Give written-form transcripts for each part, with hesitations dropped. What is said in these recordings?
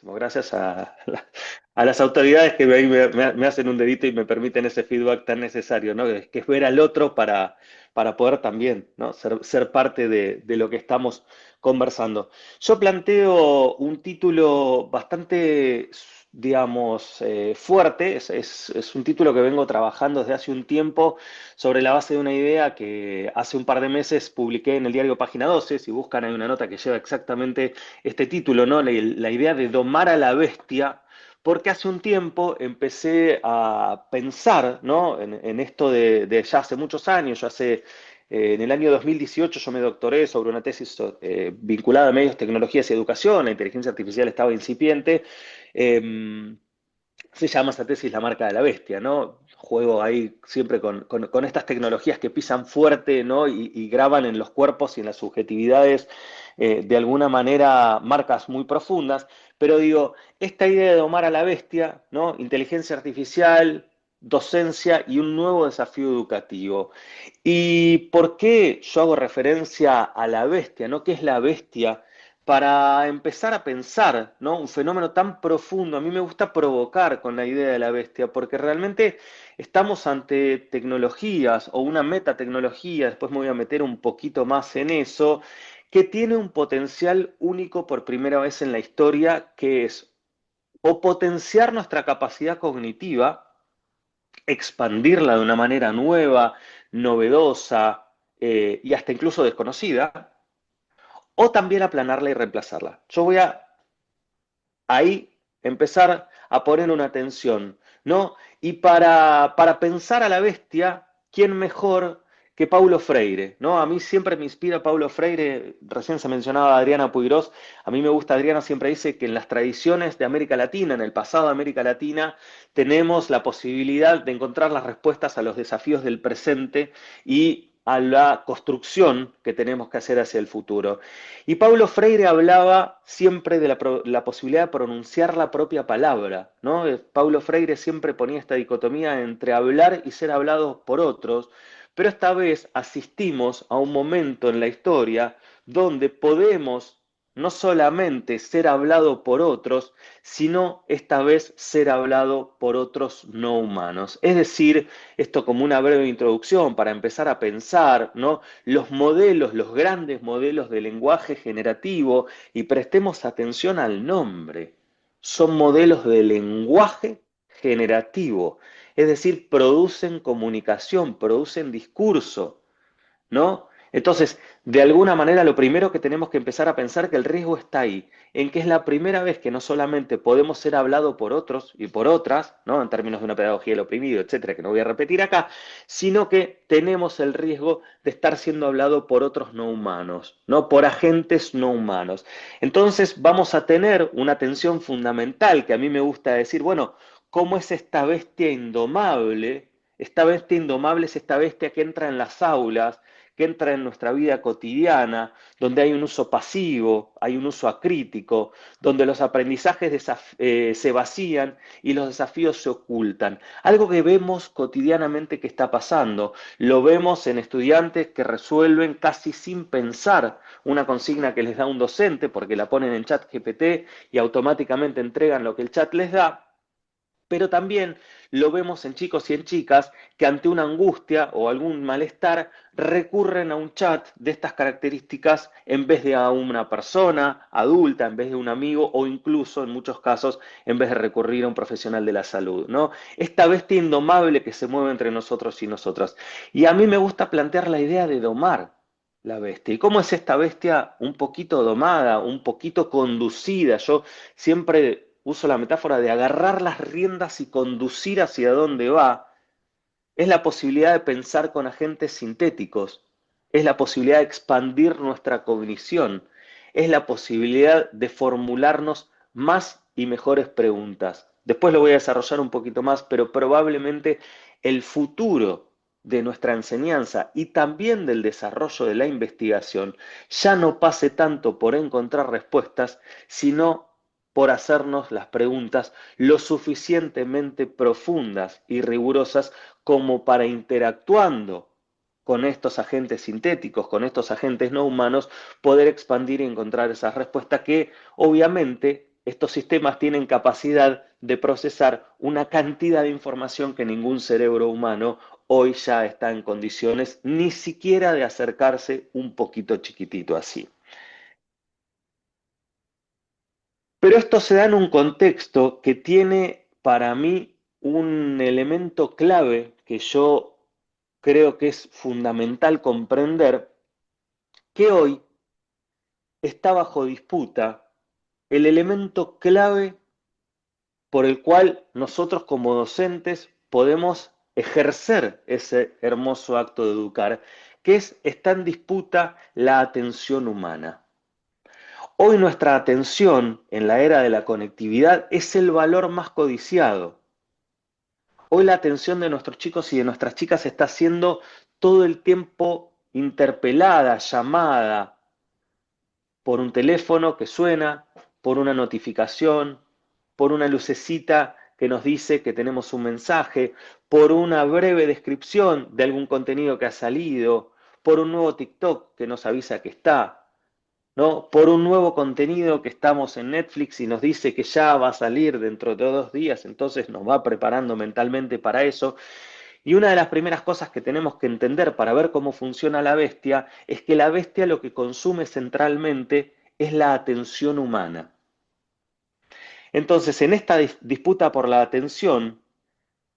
Gracias a las autoridades que me hacen un dedito y me permiten ese feedback tan necesario, ¿no? Que es ver al otro para poder también, ¿no? Ser parte de lo que estamos conversando. Yo planteo un título bastante, digamos, fuerte. Es un título que vengo trabajando desde hace un tiempo sobre la base de una idea que hace un par de meses publiqué en el diario Página 12. Si buscan, hay una nota que lleva exactamente este título, ¿no? La idea de domar a la bestia, porque hace un tiempo empecé a pensar, ¿no? En esto de ya hace muchos años, en el año 2018 yo me doctoré sobre una tesis vinculada a medios, tecnologías y educación. La inteligencia artificial estaba incipiente. Eh, Se llama esa tesis la marca de la bestia, ¿no? Juego ahí siempre con estas tecnologías que pisan fuerte, ¿no? Y graban en los cuerpos y en las subjetividades de alguna manera marcas muy profundas. Pero digo, esta idea de domar a la bestia, ¿no? Inteligencia artificial, docencia y un nuevo desafío educativo. ¿Y por qué yo hago referencia a la bestia, ¿no? ¿Qué es la bestia? Para empezar a pensar, ¿no? Un fenómeno tan profundo. A mí me gusta provocar con la idea de la bestia, porque realmente estamos ante tecnologías o una metatecnología, después me voy a meter un poquito más en eso, que tiene un potencial único por primera vez en la historia, que es o potenciar nuestra capacidad cognitiva, expandirla de una manera nueva, novedosa y hasta incluso desconocida, o también aplanarla y reemplazarla. Yo voy a ahí empezar a poner una atención, ¿no? Y para pensar a la bestia, ¿quién mejor que Paulo Freire, ¿no? A mí siempre me inspira Paulo Freire. Recién se mencionaba a Adriana Puigros. A mí me gusta, Adriana siempre dice que en las tradiciones de América Latina, en el pasado de América Latina, tenemos la posibilidad de encontrar las respuestas a los desafíos del presente y a la construcción que tenemos que hacer hacia el futuro. Y Paulo Freire hablaba siempre de la posibilidad de pronunciar la propia palabra, ¿no? Paulo Freire siempre ponía esta dicotomía entre hablar y ser hablado por otros, pero esta vez asistimos a un momento en la historia donde podemos no solamente ser hablado por otros, sino esta vez ser hablado por otros no humanos. Es decir, esto como una breve introducción para empezar a pensar, ¿no? Los modelos, los grandes modelos de lenguaje generativo, y prestemos atención al nombre, son modelos de lenguaje generativo, es decir, producen comunicación, producen discurso, ¿no? Entonces, de alguna manera, lo primero que tenemos que empezar a pensar que el riesgo está ahí, en que es la primera vez que no solamente podemos ser hablados por otros y por otras, ¿no? En términos de una pedagogía del oprimido, etcétera, que no voy a repetir acá, sino que tenemos el riesgo de estar siendo hablado por otros no humanos, ¿no? Por agentes no humanos. Entonces, vamos a tener una tensión fundamental que a mí me gusta decir, bueno, ¿cómo es esta bestia indomable? Esta bestia indomable es esta bestia que entra en las aulas, que entra en nuestra vida cotidiana, donde hay un uso pasivo, hay un uso acrítico, donde los aprendizajes se vacían y los desafíos se ocultan. Algo que vemos cotidianamente que está pasando. Lo vemos en estudiantes que resuelven casi sin pensar una consigna que les da un docente, porque la ponen en chat GPT y automáticamente entregan lo que el chat les da, pero también lo vemos en chicos y en chicas que ante una angustia o algún malestar recurren a un chat de estas características en vez de a una persona adulta, en vez de un amigo o incluso en muchos casos en vez de recurrir a un profesional de la salud, ¿no? Esta bestia indomable que se mueve entre nosotros y nosotras. Y a mí me gusta plantear la idea de domar la bestia. ¿Y cómo es esta bestia un poquito domada, un poquito conducida? Yo siempre uso la metáfora de agarrar las riendas y conducir hacia dónde va. Es la posibilidad de pensar con agentes sintéticos, es la posibilidad de expandir nuestra cognición, es la posibilidad de formularnos más y mejores preguntas. Después lo voy a desarrollar un poquito más, pero probablemente el futuro de nuestra enseñanza y también del desarrollo de la investigación ya no pase tanto por encontrar respuestas, sino por hacernos las preguntas lo suficientemente profundas y rigurosas como para interactuando con estos agentes sintéticos, con estos agentes no humanos, poder expandir y encontrar esas respuestas que obviamente estos sistemas tienen capacidad de procesar una cantidad de información que ningún cerebro humano hoy ya está en condiciones ni siquiera de acercarse un poquito chiquitito así. Pero esto se da en un contexto que tiene para mí un elemento clave que yo creo que es fundamental comprender, que hoy está bajo disputa el elemento clave por el cual nosotros como docentes podemos ejercer ese hermoso acto de educar, que está en disputa la atención humana. Hoy nuestra atención en la era de la conectividad es el valor más codiciado. Hoy la atención de nuestros chicos y de nuestras chicas está siendo todo el tiempo interpelada, llamada por un teléfono que suena, por una notificación, por una lucecita que nos dice que tenemos un mensaje, por una breve descripción de algún contenido que ha salido, por un nuevo TikTok que nos avisa que está, ¿no? Por un nuevo contenido que estamos en Netflix y nos dice que ya va a salir dentro de 2 días, entonces nos va preparando mentalmente para eso. Y una de las primeras cosas que tenemos que entender para ver cómo funciona la bestia es que la bestia lo que consume centralmente es la atención humana. Entonces, en esta disputa por la atención,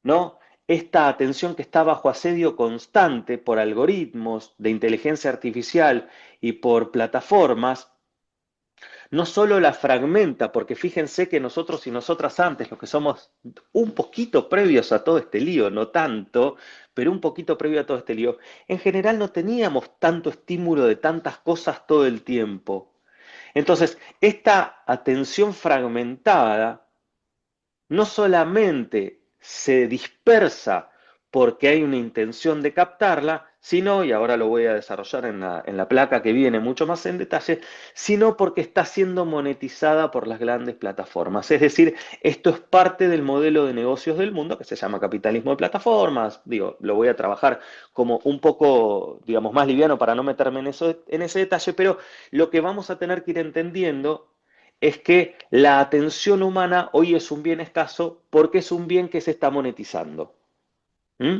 ¿no? Esta atención que está bajo asedio constante por algoritmos de inteligencia artificial y por plataformas, no solo la fragmenta, porque fíjense que nosotros y nosotras antes, los que somos un poquito previos a todo este lío, no tanto, pero un poquito previo a todo este lío, en general no teníamos tanto estímulo de tantas cosas todo el tiempo. Entonces, esta atención fragmentada no solamente se dispersa porque hay una intención de captarla, sino, y ahora lo voy a desarrollar en la placa que viene mucho más en detalle, sino porque está siendo monetizada por las grandes plataformas. Es decir, esto es parte del modelo de negocios del mundo que se llama capitalismo de plataformas. Digo, lo voy a trabajar como un poco, digamos, más liviano para no meterme en ese detalle, pero lo que vamos a tener que ir entendiendo es que la atención humana hoy es un bien escaso porque es un bien que se está monetizando. ¿Mm?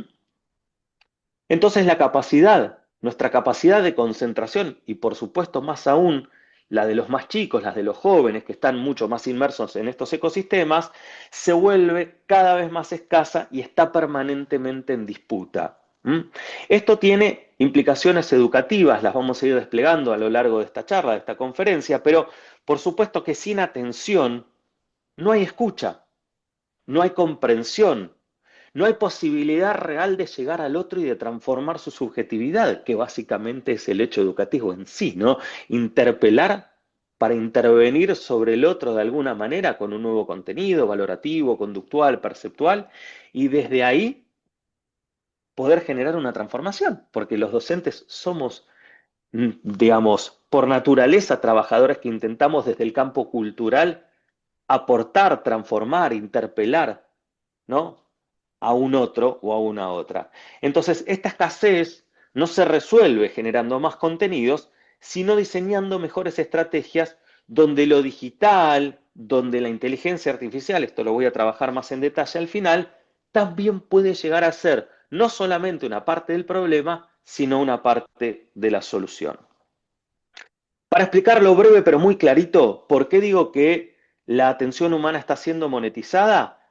Entonces la capacidad, nuestra capacidad de concentración y por supuesto más aún la de los más chicos, las de los jóvenes que están mucho más inmersos en estos ecosistemas, se vuelve cada vez más escasa y está permanentemente en disputa. ¿Mm? Esto tiene implicaciones educativas, las vamos a ir desplegando a lo largo de esta charla, de esta conferencia, pero por supuesto que sin atención no hay escucha, no hay comprensión, no hay posibilidad real de llegar al otro y de transformar su subjetividad, que básicamente es el hecho educativo en sí, ¿no? Interpelar para intervenir sobre el otro de alguna manera con un nuevo contenido valorativo, conductual, perceptual, y desde ahí poder generar una transformación, porque los docentes somos, digamos, por naturaleza trabajadores que intentamos desde el campo cultural aportar, transformar, interpelar, ¿no? A un otro o a una otra. Entonces, esta escasez no se resuelve generando más contenidos, sino diseñando mejores estrategias donde lo digital, donde la inteligencia artificial, esto lo voy a trabajar más en detalle al final, también puede llegar a ser no solamente una parte del problema, sino una parte de la solución. Para explicarlo breve pero muy clarito, ¿por qué digo que la atención humana está siendo monetizada?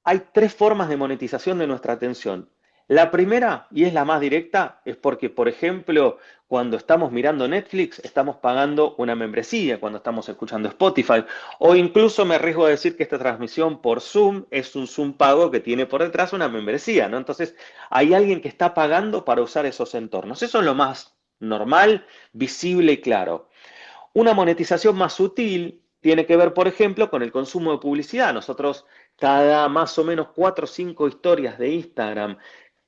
Hay tres formas de monetización de nuestra atención. La primera, y es la más directa, es porque, por ejemplo, cuando estamos mirando Netflix, estamos pagando una membresía, cuando estamos escuchando Spotify, o incluso me arriesgo a decir que esta transmisión por Zoom es un Zoom pago que tiene por detrás una membresía, ¿no? Entonces, hay alguien que está pagando para usar esos entornos. Eso es lo más normal, visible y claro. Una monetización más sutil tiene que ver, por ejemplo, con el consumo de publicidad. Nosotros cada más o menos 4 o 5 historias de Instagram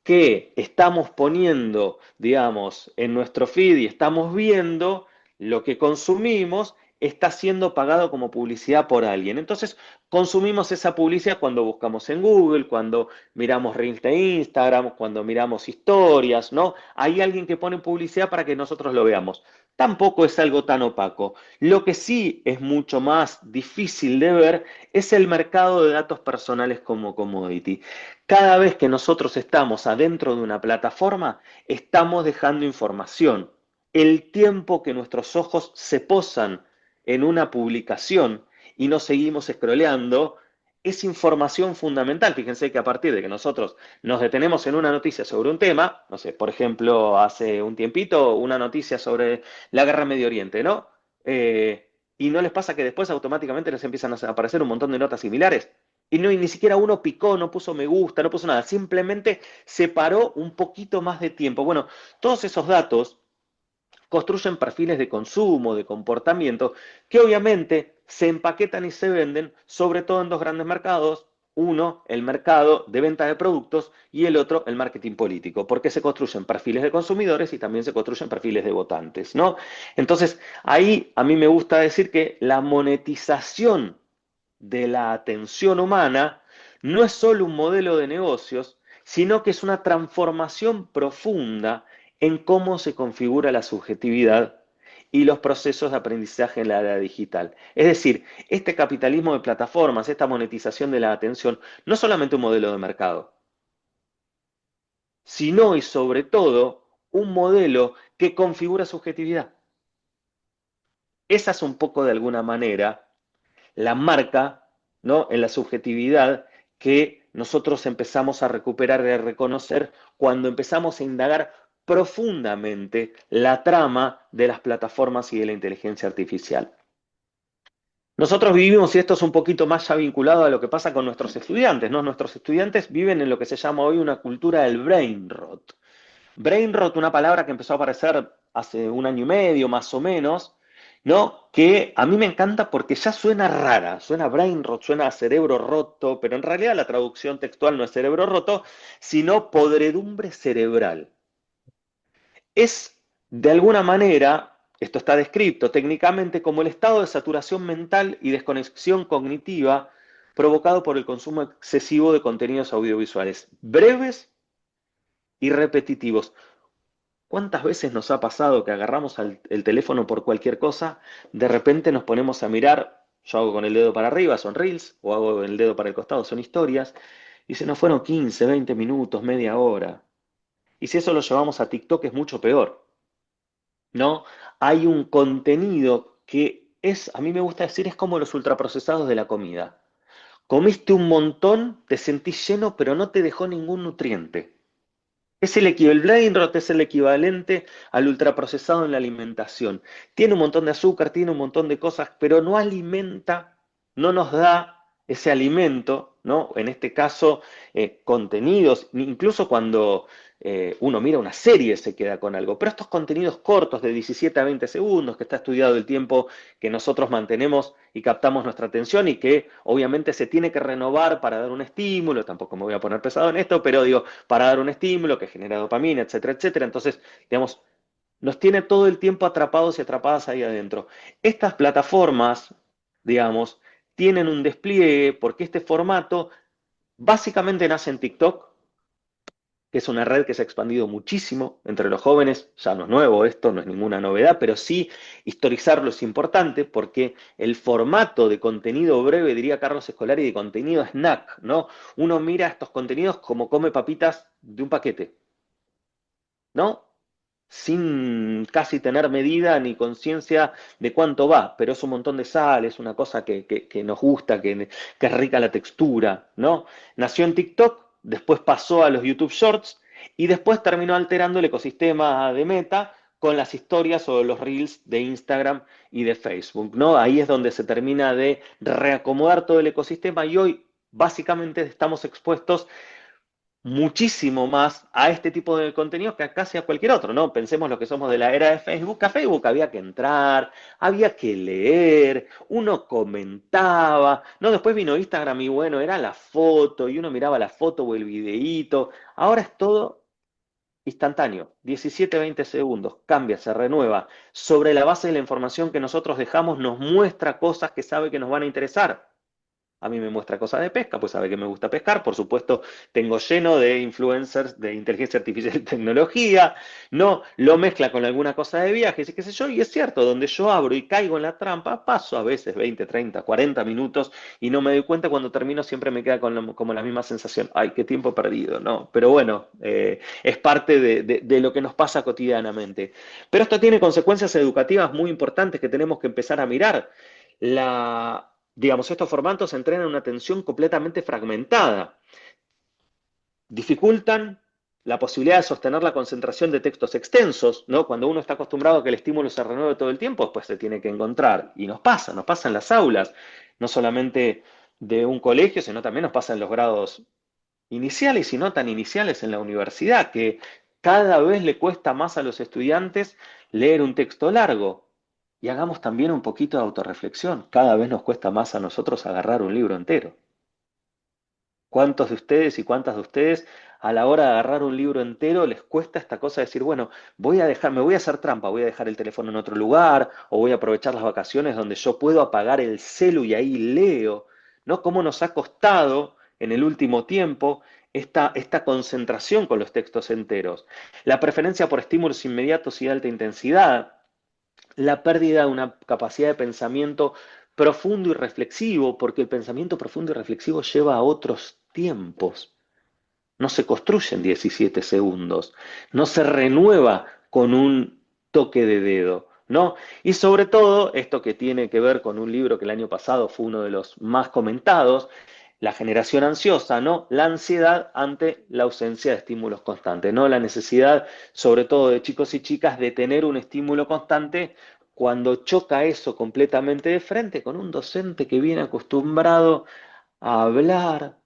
que estamos poniendo, digamos, en nuestro feed y estamos viendo, lo que consumimos está siendo pagado como publicidad por alguien. Entonces, consumimos esa publicidad cuando buscamos en Google, cuando miramos reels de Instagram, cuando miramos historias, ¿no? Hay alguien que pone publicidad para que nosotros lo veamos. tampoco es algo tan opaco. Lo que sí es mucho más difícil de ver es el mercado de datos personales como commodity. Cada vez que nosotros estamos adentro de una plataforma, estamos dejando información. El tiempo que nuestros ojos se posan en una publicación y no seguimos scrolleando, es información fundamental. Fíjense que a partir de que nosotros nos detenemos en una noticia sobre un tema, no sé, por ejemplo, hace un tiempito una noticia sobre la guerra en Medio Oriente, ¿no? Y no les pasa que después automáticamente les empiezan a aparecer un montón de notas similares. Y no, y ni siquiera uno picó, no puso me gusta, no puso nada, simplemente separó un poquito más de tiempo. Bueno, todos esos datos construyen perfiles de consumo, de comportamiento, que obviamente se empaquetan y se venden, sobre todo en dos grandes mercados. Uno, el mercado de venta de productos y el otro, el marketing político, porque se construyen perfiles de consumidores y también se construyen perfiles de votantes, ¿no? Entonces, ahí a mí me gusta decir que la monetización de la atención humana no es solo un modelo de negocios, sino que es una transformación profunda en cómo se configura la subjetividad y los procesos de aprendizaje en la era digital. Es decir, este capitalismo de plataformas, esta monetización de la atención, no es solamente un modelo de mercado, sino y sobre todo un modelo que configura subjetividad. Esa es un poco de alguna manera la marca, ¿no? En la subjetividad que nosotros empezamos a recuperar y a reconocer cuando empezamos a indagar profundamente la trama de las plataformas y de la inteligencia artificial. Nosotros vivimos, y esto es un poquito más ya vinculado a lo que pasa con nuestros estudiantes, ¿no? Nuestros estudiantes viven en lo que se llama hoy una cultura del brain rot. Brain rot, una palabra que empezó a aparecer hace un año y medio más o menos, ¿no? Que a mí me encanta porque ya suena rara, suena brain rot, suena a cerebro roto, pero en realidad la traducción textual no es cerebro roto, sino podredumbre cerebral. Es, de alguna manera, esto está descrito técnicamente como el estado de saturación mental y desconexión cognitiva provocado por el consumo excesivo de contenidos audiovisuales, breves y repetitivos. ¿Cuántas veces nos ha pasado que agarramos el teléfono por cualquier cosa, de repente nos ponemos a mirar, yo hago con el dedo para arriba, son reels, o hago con el dedo para el costado, son historias, y se nos fueron 15, 20 minutos, media hora. Y si eso lo llevamos a TikTok es mucho peor, ¿no? Hay un contenido que es, a mí me gusta decir, es como los ultraprocesados de la comida. Comiste un montón, te sentís lleno, pero no te dejó ningún nutriente. El brain rot es el equivalente al ultraprocesado en la alimentación. Tiene un montón de azúcar, tiene un montón de cosas, pero no alimenta, no nos da ese alimento, ¿no? En este caso, contenidos, incluso cuando uno mira una serie se queda con algo, pero estos contenidos cortos de 17 a 20 segundos, que está estudiado el tiempo que nosotros mantenemos y captamos nuestra atención y que obviamente se tiene que renovar para dar un estímulo, tampoco me voy a poner pesado en esto, pero digo, para dar un estímulo que genera dopamina, etcétera, etcétera. Entonces, digamos, nos tiene todo el tiempo atrapados y atrapadas ahí adentro. Estas plataformas, digamos, tienen un despliegue porque este formato básicamente nace en TikTok, que es una red que se ha expandido muchísimo entre los jóvenes. Ya no es nuevo esto, no es ninguna novedad, pero sí historizarlo es importante porque el formato de contenido breve, diría Carlos Escolari, de contenido snack, ¿no? Uno mira estos contenidos como come papitas de un paquete, ¿no? Sin casi tener medida ni conciencia de cuánto va, pero es un montón de sal, es una cosa que nos gusta, que es rica la textura, ¿no? Nació en TikTok, después pasó a los YouTube Shorts y después terminó alterando el ecosistema de Meta con las historias o los reels de Instagram y de Facebook, ¿no? Ahí es donde se termina de reacomodar todo el ecosistema y hoy básicamente estamos expuestos muchísimo más a este tipo de contenido que a casi a cualquier otro, ¿no? Pensemos lo que somos de la era de Facebook. A Facebook había que entrar, había que leer, uno comentaba, ¿no? Después vino Instagram y bueno, era la foto y uno miraba la foto o el videíto. Ahora es todo instantáneo, 17, 20 segundos, cambia, se renueva. Sobre la base de la información que nosotros dejamos, nos muestra cosas que sabe que nos van a interesar. A mí me muestra cosas de pesca, pues sabe que me gusta pescar. Por supuesto, tengo lleno de influencers de inteligencia artificial y tecnología. No, lo mezcla con alguna cosa de viajes y qué sé yo. Y es cierto, donde yo abro y caigo en la trampa, paso a veces 20, 30, 40 minutos y no me doy cuenta. Cuando termino siempre me queda con como la misma sensación. Ay, qué tiempo perdido, ¿no? Pero bueno, es parte de lo que nos pasa cotidianamente. Pero esto tiene consecuencias educativas muy importantes que tenemos que empezar a mirar. Digamos, estos formatos entrenan una atención completamente fragmentada, dificultan la posibilidad de sostener la concentración de textos extensos, ¿no? Cuando uno está acostumbrado a que el estímulo se renueve todo el tiempo, pues se tiene que encontrar. Y nos pasa en las aulas, no solamente de un colegio, sino también nos pasa en los grados iniciales y no tan iniciales en la universidad, que cada vez le cuesta más a los estudiantes leer un texto largo. Y hagamos también un poquito de autorreflexión. Cada vez nos cuesta más a nosotros agarrar un libro entero. ¿Cuántos de ustedes y cuántas de ustedes a la hora de agarrar un libro entero les cuesta esta cosa de decir, bueno, me voy a hacer trampa, voy a dejar el teléfono en otro lugar o voy a aprovechar las vacaciones donde yo puedo apagar el celu y ahí leo, ¿no? ¿Cómo nos ha costado en el último tiempo esta concentración con los textos enteros? La preferencia por estímulos inmediatos y de alta intensidad, la pérdida de una capacidad de pensamiento profundo y reflexivo, porque el pensamiento profundo y reflexivo lleva a otros tiempos. No se construye en 17 segundos, no se renueva con un toque de dedo, ¿no? Y sobre todo, esto que tiene que ver con un libro que el año pasado fue uno de los más comentados, la generación ansiosa, ¿no? La ansiedad ante la ausencia de estímulos constantes, ¿no? La necesidad, sobre todo de chicos y chicas, de tener un estímulo constante cuando choca eso completamente de frente con un docente que viene acostumbrado a hablar,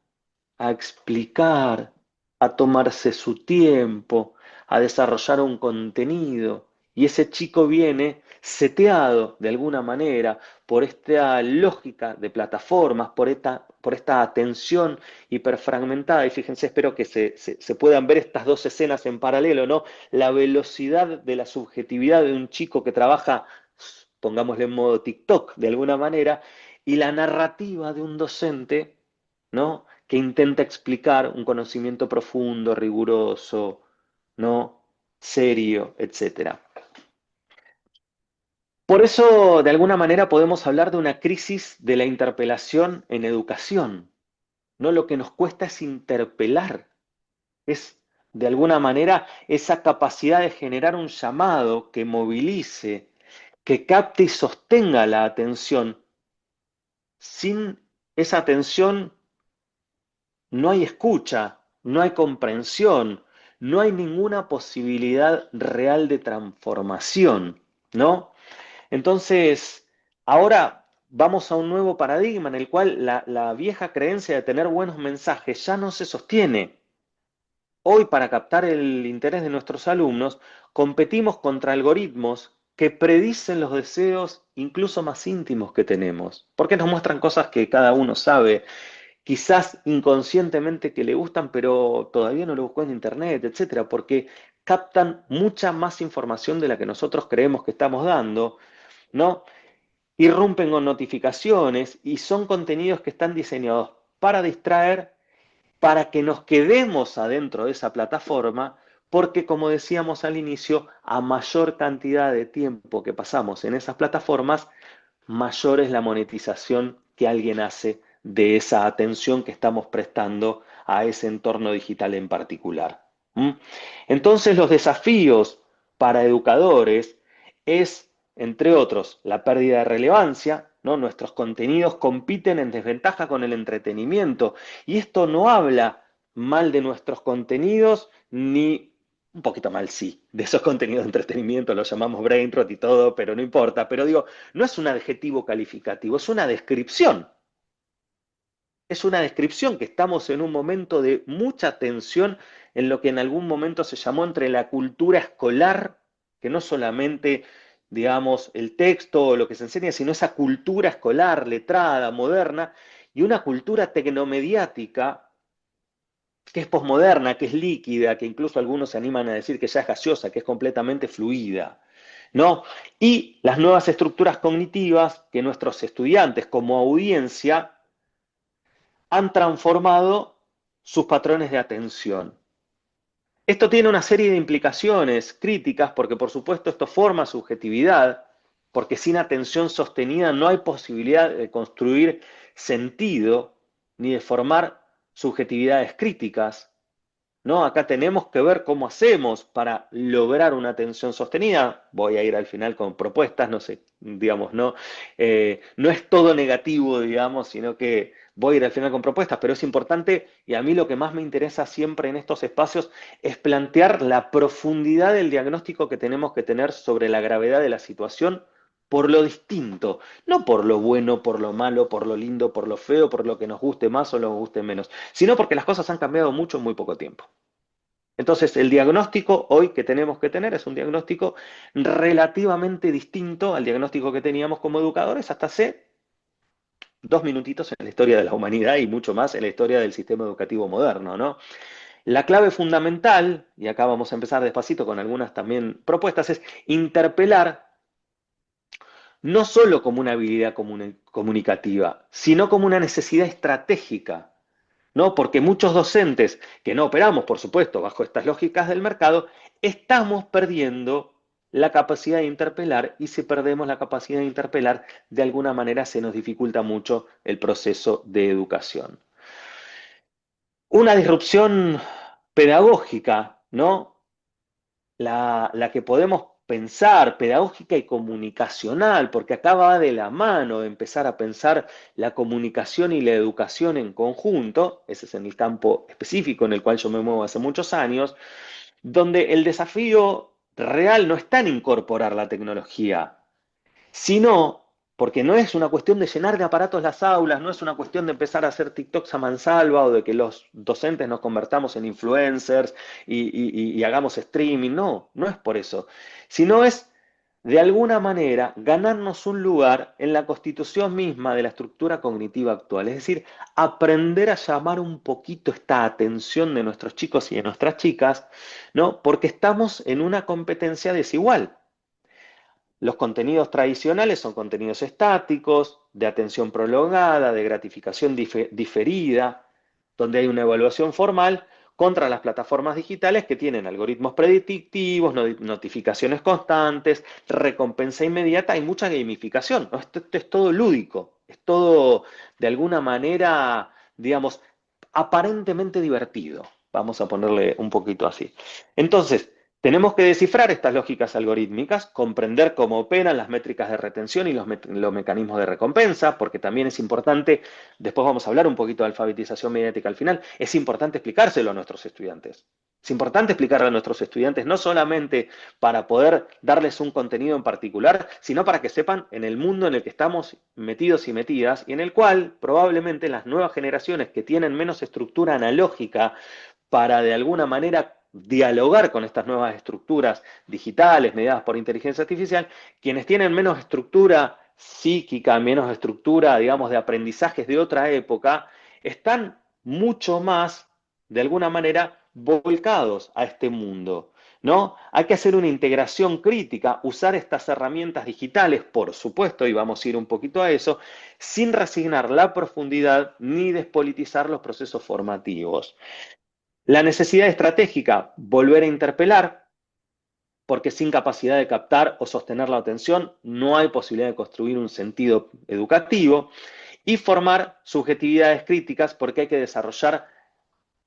a explicar, a tomarse su tiempo, a desarrollar un contenido. Y ese chico viene seteado de alguna manera por esta lógica de plataformas, por esta atención hiperfragmentada. Y fíjense, espero que se puedan ver estas dos escenas en paralelo, ¿no? La velocidad de la subjetividad de un chico que trabaja, pongámosle en modo TikTok de alguna manera, y la narrativa de un docente, ¿no? Que intenta explicar un conocimiento profundo, riguroso, ¿no? Serio, etcétera. Por eso, de alguna manera, podemos hablar de una crisis de la interpelación en educación. No, lo que nos cuesta es interpelar, es de alguna manera esa capacidad de generar un llamado que movilice, que capte y sostenga la atención. Sin esa atención no hay escucha, no hay comprensión, no hay ninguna posibilidad real de transformación, ¿no? Entonces, ahora vamos a un nuevo paradigma en el cual la vieja creencia de tener buenos mensajes ya no se sostiene. Hoy, para captar el interés de nuestros alumnos, competimos contra algoritmos que predicen los deseos incluso más íntimos que tenemos, porque nos muestran cosas que cada uno sabe, quizás inconscientemente que le gustan, pero todavía no lo buscó en internet, etcétera, porque captan mucha más información de la que nosotros creemos que estamos dando, ¿no? Irrumpen con notificaciones y son contenidos que están diseñados para distraer, para que nos quedemos adentro de esa plataforma, porque como decíamos al inicio, a mayor cantidad de tiempo que pasamos en esas plataformas, mayor es la monetización que alguien hace de esa atención que estamos prestando a ese entorno digital en particular. ¿Mm? Entonces los desafíos para educadores es, entre otros, la pérdida de relevancia, ¿no? Nuestros contenidos compiten en desventaja con el entretenimiento y esto no habla mal de nuestros contenidos ni un poquito mal, sí, de esos contenidos de entretenimiento los llamamos brain rot y todo, pero no importa. Pero digo, no es un adjetivo calificativo, es una descripción. Es una descripción que estamos en un momento de mucha tensión en lo que en algún momento se llamó entre la cultura escolar, que no solamente, digamos, el texto o lo que se enseña, sino esa cultura escolar, letrada, moderna, y una cultura tecnomediática que es posmoderna, que es líquida, que incluso algunos se animan a decir que ya es gaseosa, que es completamente fluida, ¿no? Y las nuevas estructuras cognitivas que nuestros estudiantes como audiencia han transformado sus patrones de atención. Esto tiene una serie de implicaciones críticas porque por supuesto esto forma subjetividad, porque sin atención sostenida no hay posibilidad de construir sentido ni de formar subjetividades críticas, ¿no? Acá tenemos que ver cómo hacemos para lograr una atención sostenida. Voy a ir al final con propuestas, no sé, digamos, no es todo negativo, digamos, sino que voy a ir al final con propuestas, pero es importante y a mí lo que más me interesa siempre en estos espacios es plantear la profundidad del diagnóstico que tenemos que tener sobre la gravedad de la situación por lo distinto, no por lo bueno, por lo malo, por lo lindo, por lo feo, por lo que nos guste más o nos guste menos, sino porque las cosas han cambiado mucho en muy poco tiempo. Entonces, el diagnóstico hoy que tenemos que tener es un diagnóstico relativamente distinto al diagnóstico que teníamos como educadores hasta hace 2 minutitos en la historia de la humanidad y mucho más en la historia del sistema educativo moderno, ¿no? La clave fundamental, y acá vamos a empezar despacito con algunas también propuestas, es interpelar no solo como una habilidad comunicativa, sino como una necesidad estratégica, ¿no? Porque muchos docentes que no operamos, por supuesto, bajo estas lógicas del mercado, estamos perdiendo la capacidad de interpelar y si perdemos la capacidad de interpelar, de alguna manera se nos dificulta mucho el proceso de educación. Una disrupción pedagógica, ¿no? La que podemos pensar, pedagógica y comunicacional, porque acá va de la mano de empezar a pensar la comunicación y la educación en conjunto, ese es en el campo específico en el cual yo me muevo hace muchos años, donde el desafío real no está en incorporar la tecnología, sino porque no es una cuestión de llenar de aparatos las aulas, no es una cuestión de empezar a hacer TikToks a mansalva o de que los docentes nos convertamos en influencers y hagamos streaming, no es por eso, sino es de alguna manera ganarnos un lugar en la constitución misma de la estructura cognitiva actual, es decir, aprender a llamar un poquito esta atención de nuestros chicos y de nuestras chicas, ¿no? Porque estamos en una competencia desigual. Los contenidos tradicionales son contenidos estáticos, de atención prolongada, de gratificación diferida, donde hay una evaluación formal contra las plataformas digitales que tienen algoritmos predictivos, notificaciones constantes, recompensa inmediata y mucha gamificación. ¿No? Esto es todo lúdico, es todo de alguna manera, digamos, aparentemente divertido. Vamos a ponerle un poquito así. Entonces, tenemos que descifrar estas lógicas algorítmicas, comprender cómo operan las métricas de retención y los mecanismos de recompensa, porque también es importante, después vamos a hablar un poquito de alfabetización mediática al final, es importante explicárselo a nuestros estudiantes. Es importante explicarle a nuestros estudiantes no solamente para poder darles un contenido en particular, sino para que sepan en el mundo en el que estamos metidos y metidas y en el cual probablemente las nuevas generaciones que tienen menos estructura analógica para de alguna manera dialogar con estas nuevas estructuras digitales mediadas por inteligencia artificial, quienes tienen menos estructura psíquica, menos estructura, digamos, de aprendizajes de otra época, están mucho más, de alguna manera, volcados a este mundo, ¿no? Hay que hacer una integración crítica, usar estas herramientas digitales, por supuesto, y vamos a ir un poquito a eso, sin resignar la profundidad ni despolitizar los procesos formativos. La necesidad estratégica, volver a interpelar, porque sin capacidad de captar o sostener la atención no hay posibilidad de construir un sentido educativo, y formar subjetividades críticas, porque hay que desarrollar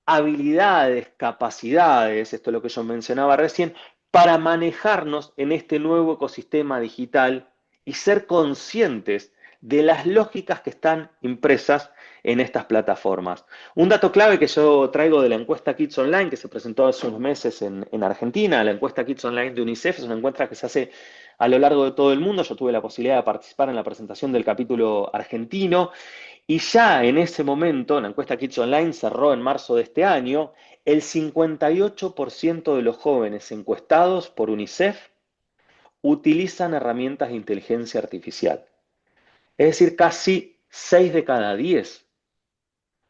habilidades, capacidades, esto es lo que yo mencionaba recién, para manejarnos en este nuevo ecosistema digital y ser conscientes de las lógicas que están impresas en estas plataformas. Un dato clave que yo traigo de la encuesta Kids Online, que se presentó hace unos meses en Argentina, la encuesta Kids Online de UNICEF, es una encuesta que se hace a lo largo de todo el mundo. Yo tuve la posibilidad de participar en la presentación del capítulo argentino y ya en ese momento, la encuesta Kids Online cerró en marzo de este año, el 58% de los jóvenes encuestados por UNICEF utilizan herramientas de inteligencia artificial. Es decir, casi 6 de cada 10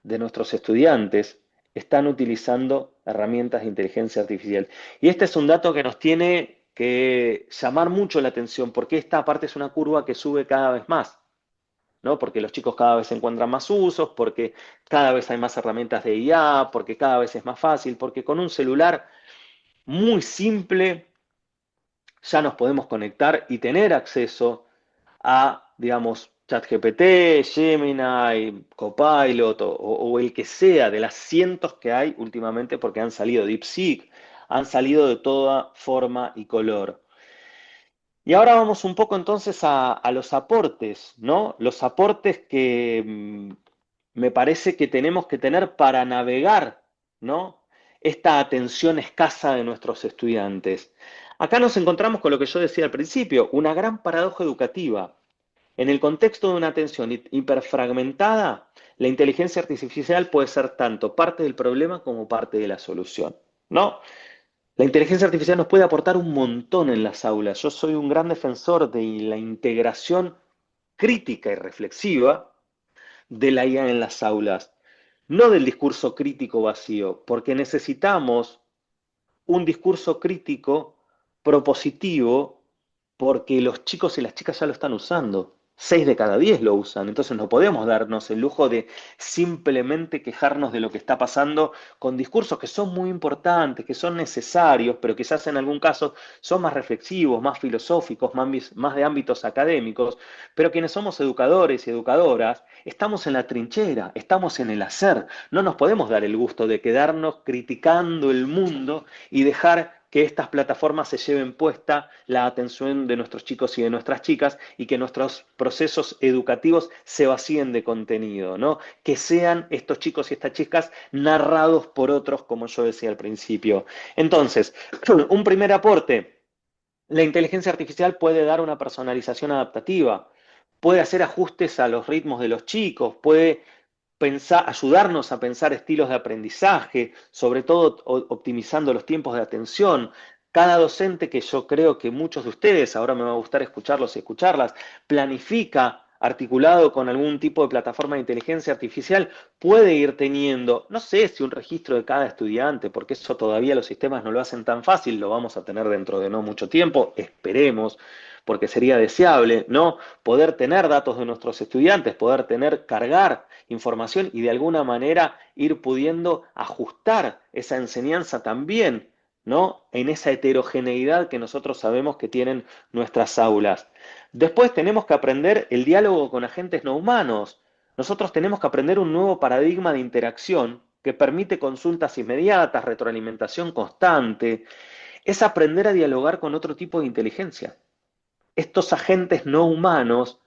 de nuestros estudiantes están utilizando herramientas de inteligencia artificial. Y este es un dato que nos tiene que llamar mucho la atención porque esta parte es una curva que sube cada vez más. ¿no? Porque los chicos cada vez encuentran más usos, porque cada vez hay más herramientas de IA, porque cada vez es más fácil, porque con un celular muy simple ya nos podemos conectar y tener acceso a, digamos, ChatGPT, Gemini, Copilot o el que sea de las cientos que hay últimamente porque han salido DeepSeek, han salido de toda forma y color. Y ahora vamos un poco entonces a los aportes, ¿no? Los aportes que me parece que tenemos que tener para navegar, ¿no? Esta atención escasa de nuestros estudiantes. Acá nos encontramos con lo que yo decía al principio, una gran paradoja educativa. En el contexto de una atención hiperfragmentada, la inteligencia artificial puede ser tanto parte del problema como parte de la solución, ¿no? La inteligencia artificial nos puede aportar un montón en las aulas. Yo soy un gran defensor de la integración crítica y reflexiva de la IA en las aulas, no del discurso crítico vacío, porque necesitamos un discurso crítico propositivo porque los chicos y las chicas ya lo están usando. 6 de cada 10 lo usan, entonces no podemos darnos el lujo de simplemente quejarnos de lo que está pasando con discursos que son muy importantes, que son necesarios, pero quizás en algún caso son más reflexivos, más filosóficos, más de ámbitos académicos, pero quienes somos educadores y educadoras estamos en la trinchera, estamos en el hacer, no nos podemos dar el gusto de quedarnos criticando el mundo y dejar que estas plataformas se lleven puesta la atención de nuestros chicos y de nuestras chicas y que nuestros procesos educativos se vacíen de contenido, ¿no? Que sean estos chicos y estas chicas narrados por otros, como yo decía al principio. Entonces, un primer aporte, la inteligencia artificial puede dar una personalización adaptativa, puede hacer ajustes a los ritmos de los chicos, puede ayudarnos a pensar estilos de aprendizaje, sobre todo optimizando los tiempos de atención. Cada docente, que yo creo que muchos de ustedes, ahora me va a gustar escucharlos y escucharlas, planifica articulado con algún tipo de plataforma de inteligencia artificial, puede ir teniendo, no sé si un registro de cada estudiante, porque eso todavía los sistemas no lo hacen tan fácil, lo vamos a tener dentro de no mucho tiempo, esperemos, porque sería deseable, ¿no? Poder tener datos de nuestros estudiantes, poder cargar información y de alguna manera ir pudiendo ajustar esa enseñanza también, ¿no? En esa heterogeneidad que nosotros sabemos que tienen nuestras aulas. Después tenemos que aprender el diálogo con agentes no humanos. Nosotros tenemos que aprender un nuevo paradigma de interacción que permite consultas inmediatas, retroalimentación constante. Es aprender a dialogar con otro tipo de inteligencia. Estos agentes no humanos,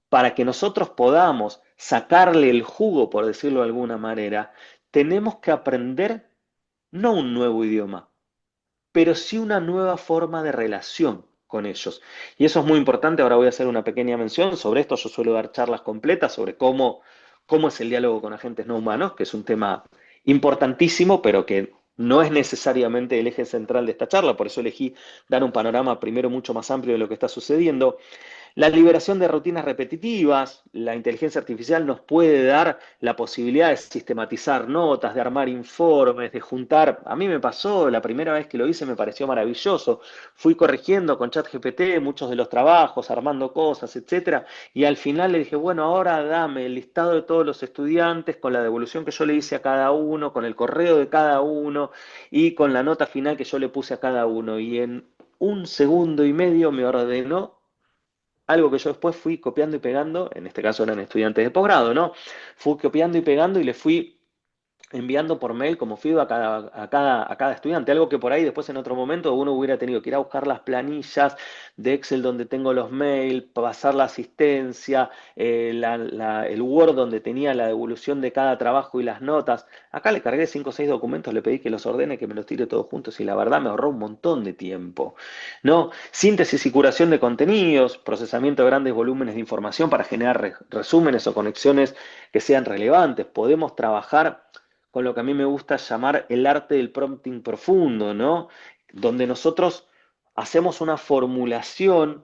para que nosotros podamos sacarle el jugo, por decirlo de alguna manera, tenemos que aprender no un nuevo idioma, pero sí una nueva forma de relación con ellos. Y eso es muy importante. Ahora voy a hacer una pequeña mención sobre esto. Yo suelo dar charlas completas sobre cómo es el diálogo con agentes no humanos, que es un tema importantísimo, pero que no es necesariamente el eje central de esta charla. Por eso elegí dar un panorama primero mucho más amplio de lo que está sucediendo. La liberación de rutinas repetitivas, la inteligencia artificial nos puede dar la posibilidad de sistematizar notas, de armar informes, de juntar. A mí me pasó, la primera vez que lo hice me pareció maravilloso. Fui corrigiendo con ChatGPT muchos de los trabajos, armando cosas, etcétera, y al final le dije, bueno, ahora dame el listado de todos los estudiantes con la devolución que yo le hice a cada uno, con el correo de cada uno y con la nota final que yo le puse a cada uno. Y en 1 segundo y medio me ordenó algo que yo después fui copiando y pegando, en este caso eran estudiantes de posgrado, ¿no? Fui copiando y pegando y le fui enviando por mail como feedback a cada estudiante, algo que por ahí después en otro momento uno hubiera tenido que ir a buscar las planillas de Excel donde tengo los mails, pasar la asistencia, el Word donde tenía la devolución de cada trabajo y las notas. Acá le cargué 5 o 6 documentos, le pedí que los ordene, que me los tire todos juntos y la verdad me ahorró un montón de tiempo, ¿no? Síntesis y curación de contenidos, procesamiento de grandes volúmenes de información para generar resúmenes o conexiones que sean relevantes. Podemos trabajar con lo que a mí me gusta llamar el arte del prompting profundo, ¿no? Donde nosotros hacemos una formulación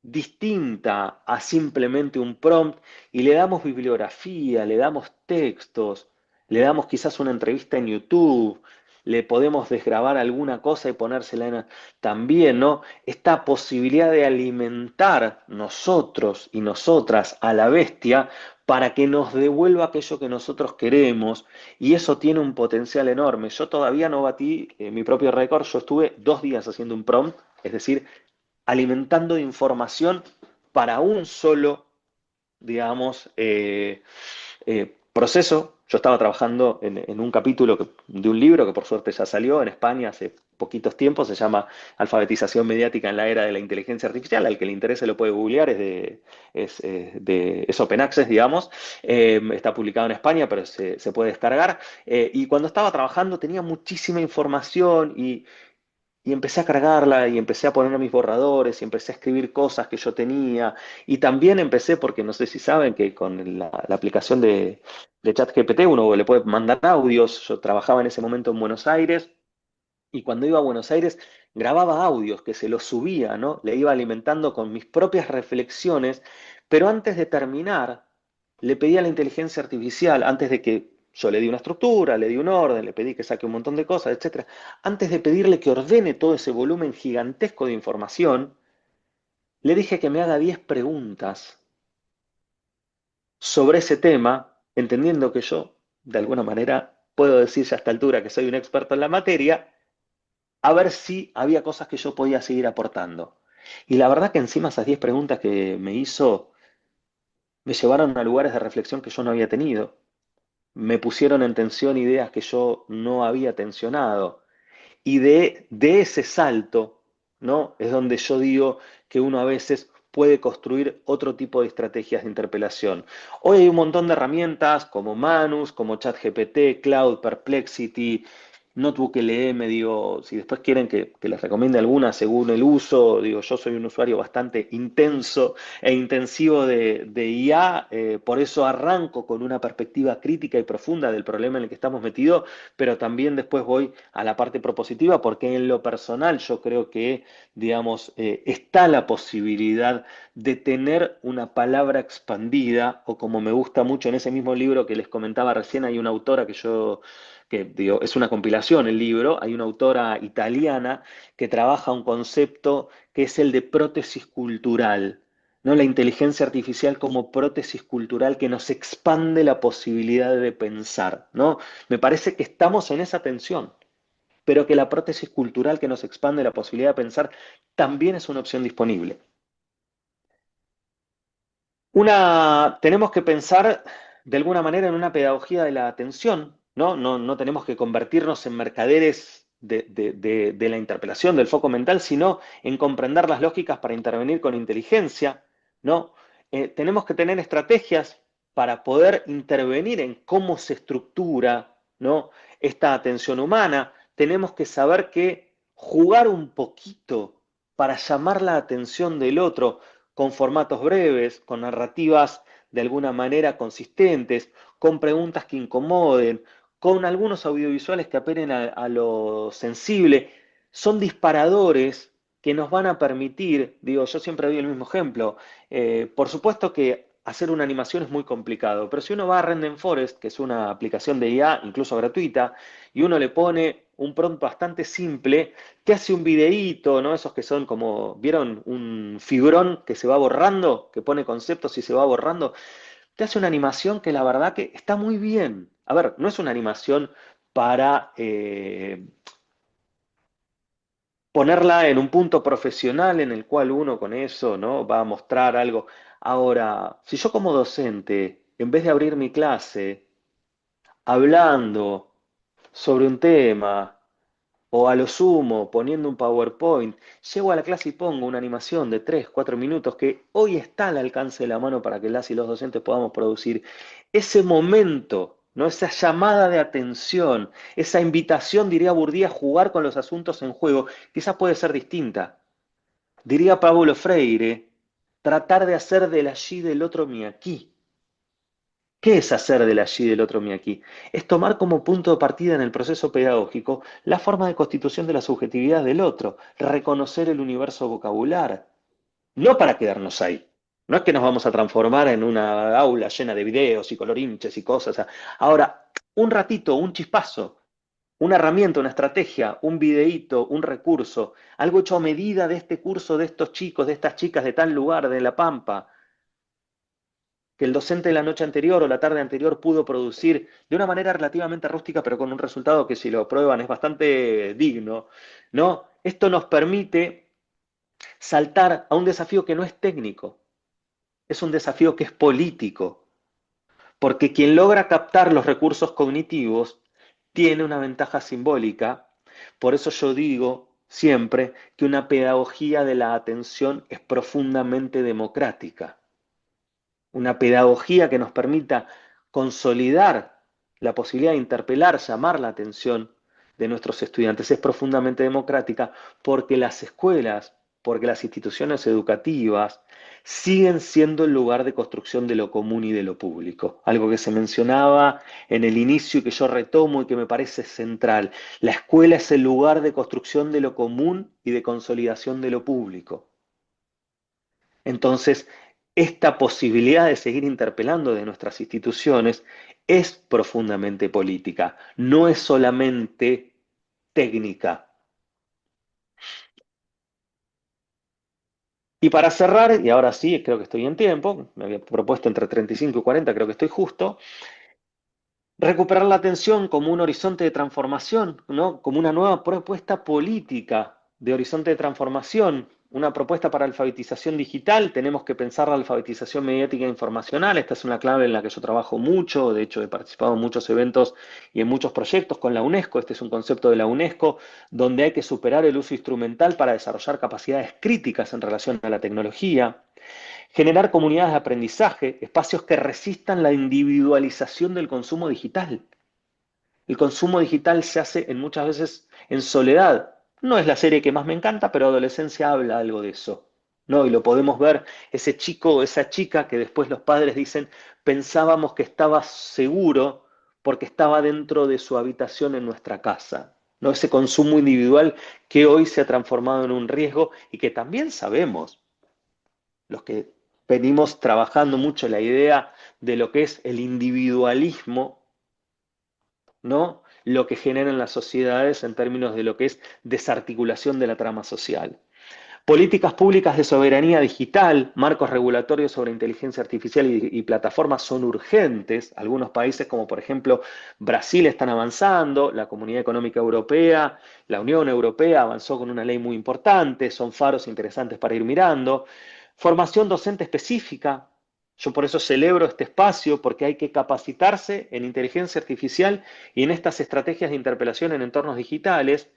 distinta a simplemente un prompt y le damos bibliografía, le damos textos, le damos quizás una entrevista en YouTube, le podemos desgravar alguna cosa y ponérsela también, ¿no? Esta posibilidad de alimentar nosotros y nosotras a la bestia para que nos devuelva aquello que nosotros queremos, y eso tiene un potencial enorme. Yo todavía no batí mi propio récord, yo estuve 2 días haciendo un prompt, es decir, alimentando de información para un solo, digamos, proceso. Yo estaba trabajando en un capítulo de un libro que por suerte ya salió en España hace poquitos tiempos, se llama Alfabetización mediática en la era de la inteligencia artificial. Al que le interese lo puede googlear, es open access, digamos. Está publicado en España, pero se puede descargar. Y cuando estaba trabajando tenía muchísima información y empecé a cargarla y empecé a poner mis borradores y empecé a escribir cosas que yo tenía. Y también empecé, porque no sé si saben que con la aplicación de ChatGPT uno le puede mandar audios. Yo trabajaba en ese momento en Buenos Aires y cuando iba a Buenos Aires grababa audios que se los subía, ¿no? Le iba alimentando con mis propias reflexiones, pero antes de terminar, le pedí a la inteligencia artificial, antes de que yo le di una estructura, le di un orden, le pedí que saque un montón de cosas, etcétera, antes de pedirle que ordene todo ese volumen gigantesco de información, le dije que me haga 10 preguntas sobre ese tema, entendiendo que yo, de alguna manera, puedo decir ya a esta altura que soy un experto en la materia, a ver si había cosas que yo podía seguir aportando. Y la verdad que encima esas 10 preguntas que me hizo me llevaron a lugares de reflexión que yo no había tenido. Me pusieron en tensión ideas que yo no había tensionado. Y de ese salto, ¿no? Es donde yo digo que uno a veces puede construir otro tipo de estrategias de interpelación. Hoy hay un montón de herramientas como Manus, como ChatGPT, Cloud, Perplexity, Notebook LM, digo, si después quieren que les recomiende alguna según el uso, digo, yo soy un usuario bastante intenso e intensivo de IA, por eso arranco con una perspectiva crítica y profunda del problema en el que estamos metidos, pero también después voy a la parte propositiva, porque en lo personal yo creo que, digamos, está la posibilidad de tener una palabra expandida, o como me gusta mucho en ese mismo libro que les comentaba recién, hay una autora que digo, es una compilación el libro, hay una autora italiana que trabaja un concepto que es el de prótesis cultural, ¿no? La inteligencia artificial como prótesis cultural que nos expande la posibilidad de pensar, ¿no? Me parece que estamos en esa tensión, pero que la prótesis cultural que nos expande la posibilidad de pensar también es una opción disponible. Tenemos que pensar de alguna manera en una pedagogía de la atención, ¿no? No tenemos que convertirnos en mercaderes de la interpelación, del foco mental, sino en comprender las lógicas para intervenir con inteligencia, ¿no? Tenemos que tener estrategias para poder intervenir en cómo se estructura, ¿no? Esta atención humana. Tenemos que saber que jugar un poquito para llamar la atención del otro con formatos breves, con narrativas de alguna manera consistentes, con preguntas que incomoden, con algunos audiovisuales que apelen a lo sensible, son disparadores que nos van a permitir, digo, yo siempre doy el mismo ejemplo, por supuesto que hacer una animación es muy complicado, pero si uno va a Random Forest, que es una aplicación de IA, incluso gratuita, y uno le pone un prompt bastante simple, te hace un videíto, ¿no? Esos que son como, ¿vieron? Un fibrón que se va borrando, que pone conceptos y se va borrando. Te hace una animación que la verdad que está muy bien. A ver, no es una animación para ponerla en un punto profesional en el cual uno con eso, ¿no? Va a mostrar algo. Ahora, si yo como docente, en vez de abrir mi clase hablando sobre un tema, o a lo sumo, poniendo un PowerPoint, llego a la clase y pongo una animación de 3, 4 minutos que hoy está al alcance de la mano para que las y los docentes podamos producir. Ese momento, ¿no? Esa llamada de atención, esa invitación, diría Bourdieu, a jugar con los asuntos en juego, quizás puede ser distinta. Diría Paulo Freire, tratar de hacer del allí del otro mi aquí. ¿Qué es hacer del allí del otro mi aquí? Es tomar como punto de partida en el proceso pedagógico la forma de constitución de la subjetividad del otro, reconocer el universo vocabular, no para quedarnos ahí. No es que nos vamos a transformar en una aula llena de videos y colorinches y cosas. Ahora, un ratito, un chispazo, una herramienta, una estrategia, un videíto, un recurso, algo hecho a medida de este curso, de estos chicos, de estas chicas de tal lugar, de La Pampa, que el docente de la noche anterior o la tarde anterior pudo producir de una manera relativamente rústica, pero con un resultado que si lo prueban es bastante digno, ¿no? Esto nos permite saltar a un desafío que no es técnico, es un desafío que es político, porque quien logra captar los recursos cognitivos tiene una ventaja simbólica. Por eso yo digo siempre que una pedagogía de la atención es profundamente democrática. Una pedagogía que nos permita consolidar la posibilidad de interpelar, llamar la atención de nuestros estudiantes es profundamente democrática porque las escuelas, porque las instituciones educativas siguen siendo el lugar de construcción de lo común y de lo público. Algo que se mencionaba en el inicio y que yo retomo y que me parece central. La escuela es el lugar de construcción de lo común y de consolidación de lo público. Entonces, esta posibilidad de seguir interpelando de nuestras instituciones es profundamente política, no es solamente técnica. Y para cerrar, y ahora sí, creo que estoy en tiempo, me había propuesto entre 35 y 40, creo que estoy justo, recuperar la atención como un horizonte de transformación, ¿no? Como una nueva propuesta política de horizonte de transformación, una propuesta para alfabetización digital. Tenemos que pensar la alfabetización mediática e informacional. Esta es una clave en la que yo trabajo mucho. De hecho, he participado en muchos eventos y en muchos proyectos con la UNESCO. Este es un concepto de la UNESCO donde hay que superar el uso instrumental para desarrollar capacidades críticas en relación a la tecnología. Generar comunidades de aprendizaje, espacios que resistan la individualización del consumo digital. El consumo digital se hace en muchas veces en soledad. No es la serie que más me encanta, pero Adolescencia habla algo de eso. ¿No? Y lo podemos ver, ese chico o esa chica que después los padres dicen, pensábamos que estaba seguro porque estaba dentro de su habitación en nuestra casa. ¿No? Ese consumo individual que hoy se ha transformado en un riesgo y que también sabemos los que venimos trabajando mucho la idea de lo que es el individualismo, ¿no? Lo que generan las sociedades en términos de lo que es desarticulación de la trama social. Políticas públicas de soberanía digital, marcos regulatorios sobre inteligencia artificial y plataformas son urgentes. Algunos países, como por ejemplo Brasil, están avanzando, la Comunidad Económica Europea, la Unión Europea avanzó con una ley muy importante, son faros interesantes para ir mirando. Formación docente específica. Yo por eso celebro este espacio, porque hay que capacitarse en inteligencia artificial y en estas estrategias de interpelación en entornos digitales.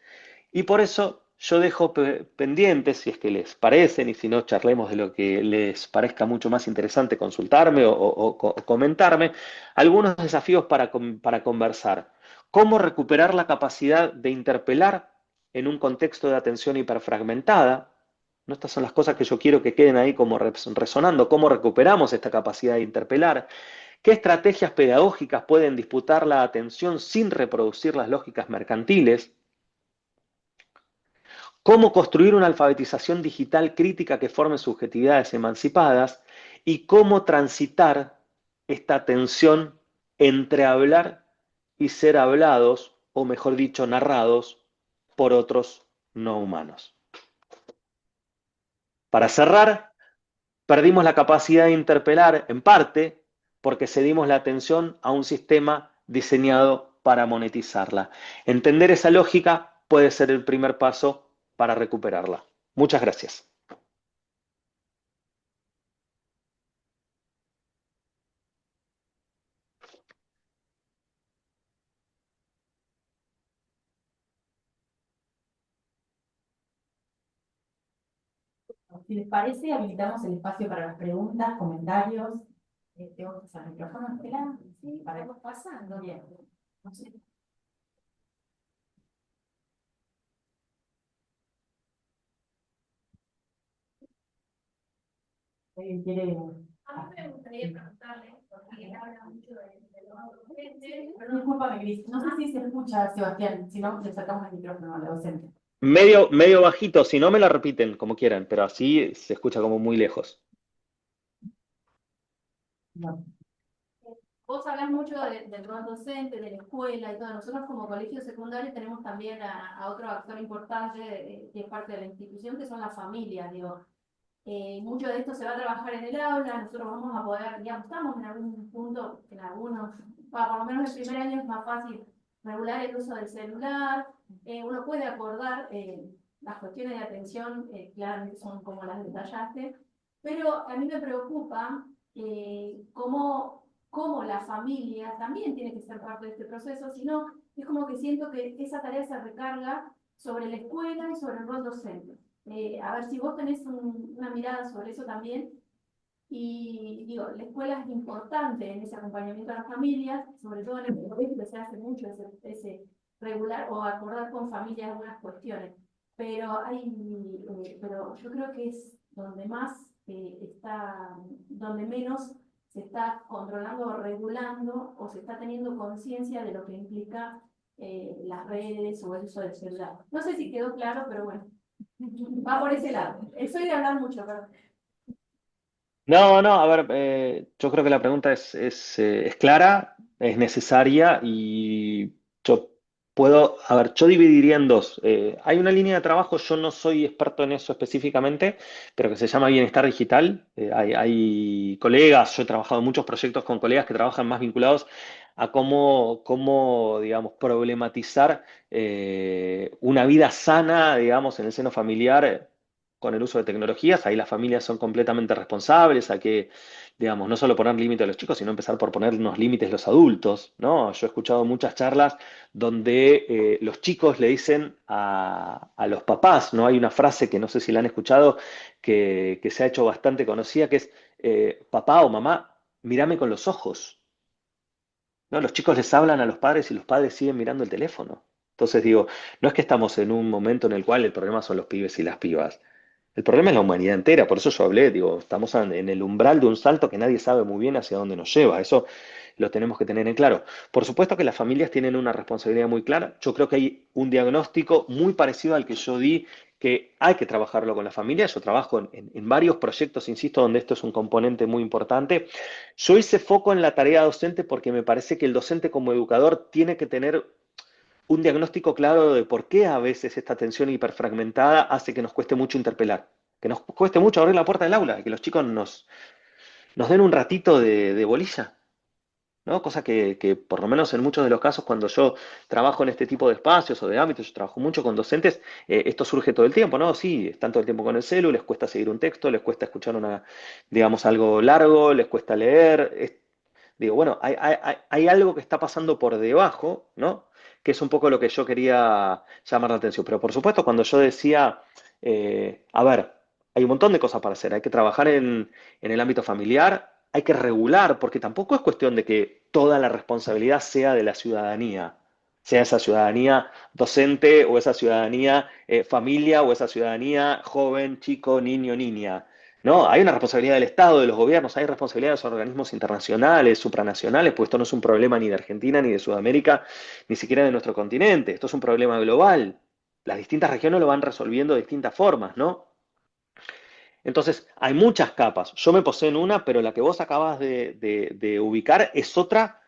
Y por eso yo dejo pendientes, si es que les parecen, y si no, charlemos de lo que les parezca mucho más interesante consultarme o comentarme, algunos desafíos para conversar. ¿Cómo recuperar la capacidad de interpelar en un contexto de atención hiperfragmentada? ¿No? Estas son las cosas que yo quiero que queden ahí como resonando. ¿Cómo recuperamos esta capacidad de interpelar? ¿Qué estrategias pedagógicas pueden disputar la atención sin reproducir las lógicas mercantiles? Cómo construir una alfabetización digital crítica que forme subjetividades emancipadas y cómo transitar esta tensión entre hablar y ser hablados, o mejor dicho, narrados por otros no humanos. Para cerrar, perdimos la capacidad de interpelar en parte porque cedimos la atención a un sistema diseñado para monetizarla. Entender esa lógica puede ser el primer paso para recuperarla. Muchas gracias. Si les parece, habilitamos el espacio para las preguntas, comentarios. Tengo que usar el micrófono, Estela. Sí, para ir pasando. Bien. No sé. ¿Quiere? A mí me gustaría preguntarle, porque él habla mucho de los adolescentes. Pero discúlpame, Cris, no sé si se escucha, Sebastián, si no, le sacamos el micrófono a la docente. Medio bajito, si no me la repiten como quieran, pero así se escucha como muy lejos. No. vos hablas mucho del rol docente, de la escuela y todo. Nosotros como colegio secundario tenemos también a otro actor importante que es parte de la institución, que son las familias, digo. Mucho de esto se va a trabajar en el aula, nosotros vamos a poder, ya estamos en algún punto, en algunos, por lo menos el primer año es más fácil regular el uso del celular, uno puede acordar las cuestiones de atención, claramente son como las detallaste, pero a mí me preocupa cómo la familia también tiene que ser parte de este proceso, si no, es como que siento que esa tarea se recarga sobre la escuela y sobre el rol docente. A ver si vos tenés una mirada sobre eso también. Y digo, la escuela es importante en ese acompañamiento a las familias, sobre todo en el colegio se hace mucho ese regular o acordar con familias algunas cuestiones. Pero yo creo que es donde más donde menos se está controlando o regulando o se está teniendo conciencia de lo que implica las redes o el uso del celular. No sé si quedó claro, pero bueno. Va por ese lado. Soy de hablar mucho, perdón. No, no, a ver, yo creo que la pregunta es clara, es necesaria y yo a ver, yo dividiría en dos. Hay una línea de trabajo, yo no soy experto en eso específicamente, pero que se llama Bienestar Digital. Hay colegas, yo he trabajado en muchos proyectos con colegas que trabajan más vinculados a digamos, problematizar una vida sana, digamos, en el seno familiar con el uso de tecnologías. Ahí las familias son completamente responsables, hay que, digamos, no solo poner límites a los chicos, sino empezar por poner unos límites los adultos, ¿no? Yo he escuchado muchas charlas donde los chicos le dicen a los papás, ¿no? Hay una frase que no sé si la han escuchado, que se ha hecho bastante conocida, que es, papá o mamá, mírame con los ojos. ¿No? Los chicos les hablan a los padres y los padres siguen mirando el teléfono. Entonces digo, no es que estamos en un momento en el cual el problema son los pibes y las pibas. El problema es la humanidad entera, por eso yo hablé, digo, estamos en el umbral de un salto que nadie sabe muy bien hacia dónde nos lleva, eso lo tenemos que tener en claro. Por supuesto que las familias tienen una responsabilidad muy clara, yo creo que hay un diagnóstico muy parecido al que yo di, que hay que trabajarlo con la familia, yo trabajo en varios proyectos, insisto, donde esto es un componente muy importante. Yo hice foco en la tarea docente porque me parece que el docente como educador tiene que tener un diagnóstico claro de por qué a veces esta atención hiperfragmentada hace que nos cueste mucho interpelar, que nos cueste mucho abrir la puerta del aula, que los chicos nos den un ratito de bolilla, ¿no? Cosa que por lo menos en muchos de los casos cuando yo trabajo en este tipo de espacios o de ámbitos, yo trabajo mucho con docentes, esto surge todo el tiempo, ¿no? Sí, están todo el tiempo con el celu, les cuesta seguir un texto, les cuesta escuchar digamos, algo largo, les cuesta leer. Digo, bueno, hay algo que está pasando por debajo, ¿no? Que es un poco lo que yo quería llamar la atención. Pero por supuesto, cuando yo decía, a ver, hay un montón de cosas para hacer, hay que trabajar en el ámbito familiar, hay que regular, porque tampoco es cuestión de que toda la responsabilidad sea de la ciudadanía, sea esa ciudadanía docente o esa ciudadanía familia o esa ciudadanía joven, chico, niño, niña. No, hay una responsabilidad del Estado, de los gobiernos, hay responsabilidad de los organismos internacionales, supranacionales, pues esto no es un problema ni de Argentina, ni de Sudamérica, ni siquiera de nuestro continente, esto es un problema global. Las distintas regiones lo van resolviendo de distintas formas, ¿no? Entonces, hay muchas capas. Yo me posé en una, pero la que vos acabas de ubicar es otra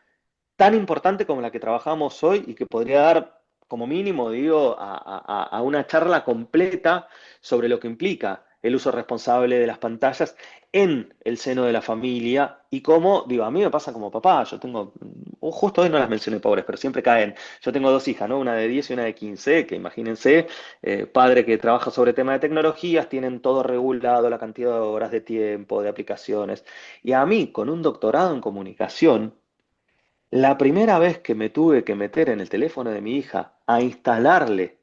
tan importante como la que trabajamos hoy y que podría dar, como mínimo, digo, a una charla completa sobre lo que implica el uso responsable de las pantallas en el seno de la familia y cómo, digo, a mí me pasa como papá, yo tengo, justo hoy no las mencioné pobres, pero siempre caen, yo tengo dos hijas, ¿no? Una de 10 y una de 15 que imagínense, padre que trabaja sobre tema de tecnologías, tienen todo regulado, la cantidad de horas de tiempo, de aplicaciones, y a mí, con un doctorado en comunicación, la primera vez que me tuve que meter en el teléfono de mi hija a instalarle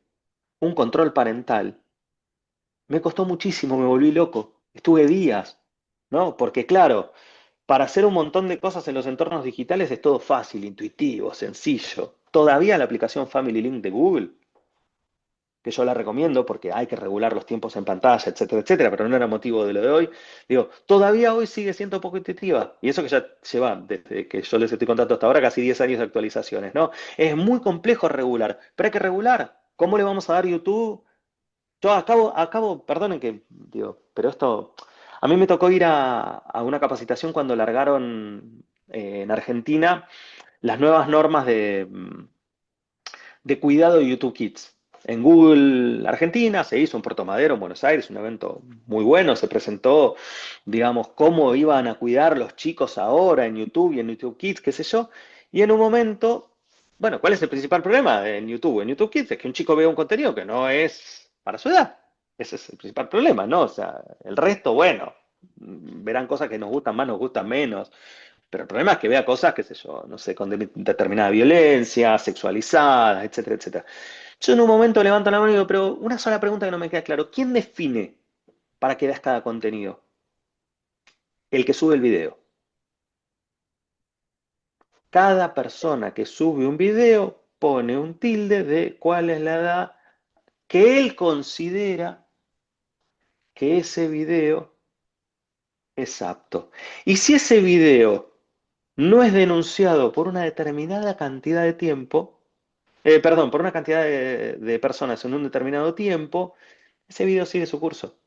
un control parental, me costó muchísimo, me volví loco. Estuve días, ¿no? Porque claro, para hacer un montón de cosas en los entornos digitales es todo fácil, intuitivo, sencillo. Todavía la aplicación Family Link de Google, que yo la recomiendo porque hay que regular los tiempos en pantalla, etcétera, etcétera, pero no era motivo de lo de hoy. Digo, todavía hoy sigue siendo poco intuitiva. Y eso que ya lleva, desde que yo les estoy contando hasta ahora, casi 10 años de actualizaciones, ¿no? Es muy complejo regular, pero hay que regular. ¿Cómo le vamos a dar YouTube? Yo perdonen que, digo, pero esto, a mí me tocó ir a una capacitación cuando largaron en Argentina las nuevas normas de cuidado de YouTube Kids. En Google Argentina se hizo un Puerto Madero en Buenos Aires, un evento muy bueno, se presentó, digamos, cómo iban a cuidar los chicos ahora en YouTube y en YouTube Kids, qué sé yo, y en un momento, bueno, ¿cuál es el principal problema en YouTube? En YouTube Kids es que un chico vea un contenido que no es para su edad, ese es el principal problema, ¿no? O sea, el resto, bueno, verán cosas que nos gustan más, nos gustan menos, pero el problema es que vea cosas, qué sé yo, no sé, con determinada violencia, sexualizadas, etcétera, etcétera. Yo en un momento levanto la mano y digo, pero una sola pregunta que no me queda claro. ¿Quién define para qué veas cada contenido? El que sube el video. Cada persona que sube un video pone un tilde de cuál es la edad que él considera que ese video es apto. Y si ese video no es denunciado por una determinada cantidad de tiempo, perdón, por una cantidad de personas en un determinado tiempo, ese video sigue su curso.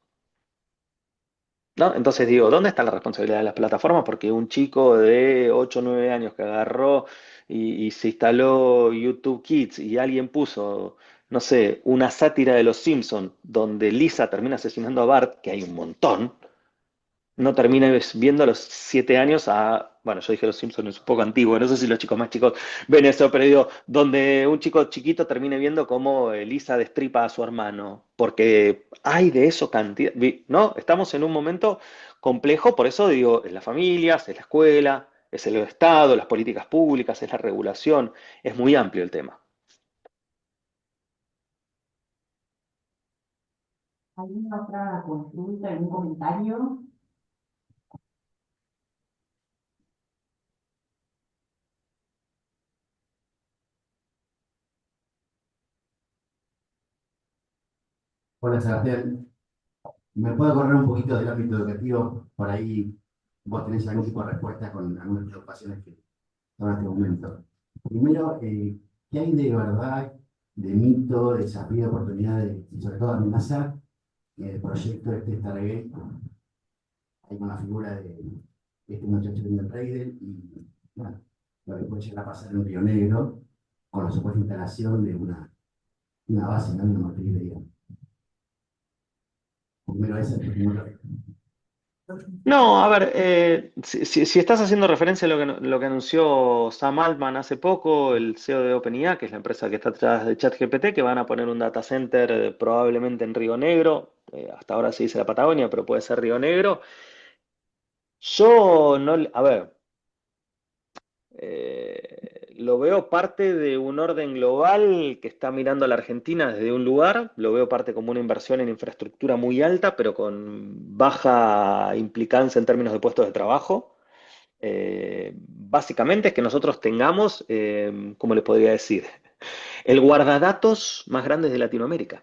¿No? Entonces digo, ¿dónde está la responsabilidad de las plataformas? Porque un chico de 8 o 9 años que agarró y se instaló YouTube Kids y alguien puso, no sé, una sátira de los Simpsons donde Lisa termina asesinando a Bart, que hay un montón, no termines viendo a los 7 años a, bueno, yo dije Los Simpsons es un poco antiguo, no sé si los chicos más chicos ven eso, pero digo, donde un chico chiquito termine viendo cómo Lisa destripa a su hermano, porque hay de eso cantidad, ¿no? Estamos en un momento complejo, por eso digo, es las familias, es la escuela, es el Estado, las políticas públicas, es la regulación, es muy amplio el tema. ¿Alguna otra consulta, algún comentario? Hola Sebastián, ¿me puedo correr un poquito del ámbito educativo? Por ahí vos tenés algún tipo de respuesta con algunas preocupaciones que son en este momento. Primero, ¿qué hay de verdad, de mito, de desafío, de oportunidades y sobre todo amenaza en el proyecto este Stargate? Hay una figura de este muchacho de Raider y bueno, lo que puede llegar a pasar en Río Negro con la supuesta instalación de una base, ¿no? Una matriz de guía. Primero esa, después tengo otra. No, a ver, si estás haciendo referencia a lo que anunció Sam Altman hace poco, el CEO de OpenAI, que es la empresa que está detrás de ChatGPT, que van a poner un data center probablemente en Río Negro, hasta ahora se dice la Patagonia, pero puede ser Río Negro. Yo no, a ver, lo veo parte de un orden global que está mirando a la Argentina desde un lugar, lo veo parte como una inversión en infraestructura muy alta, pero con baja implicancia en términos de puestos de trabajo. Básicamente es que nosotros tengamos, ¿cómo le podría decir? El guardadatos más grande de Latinoamérica.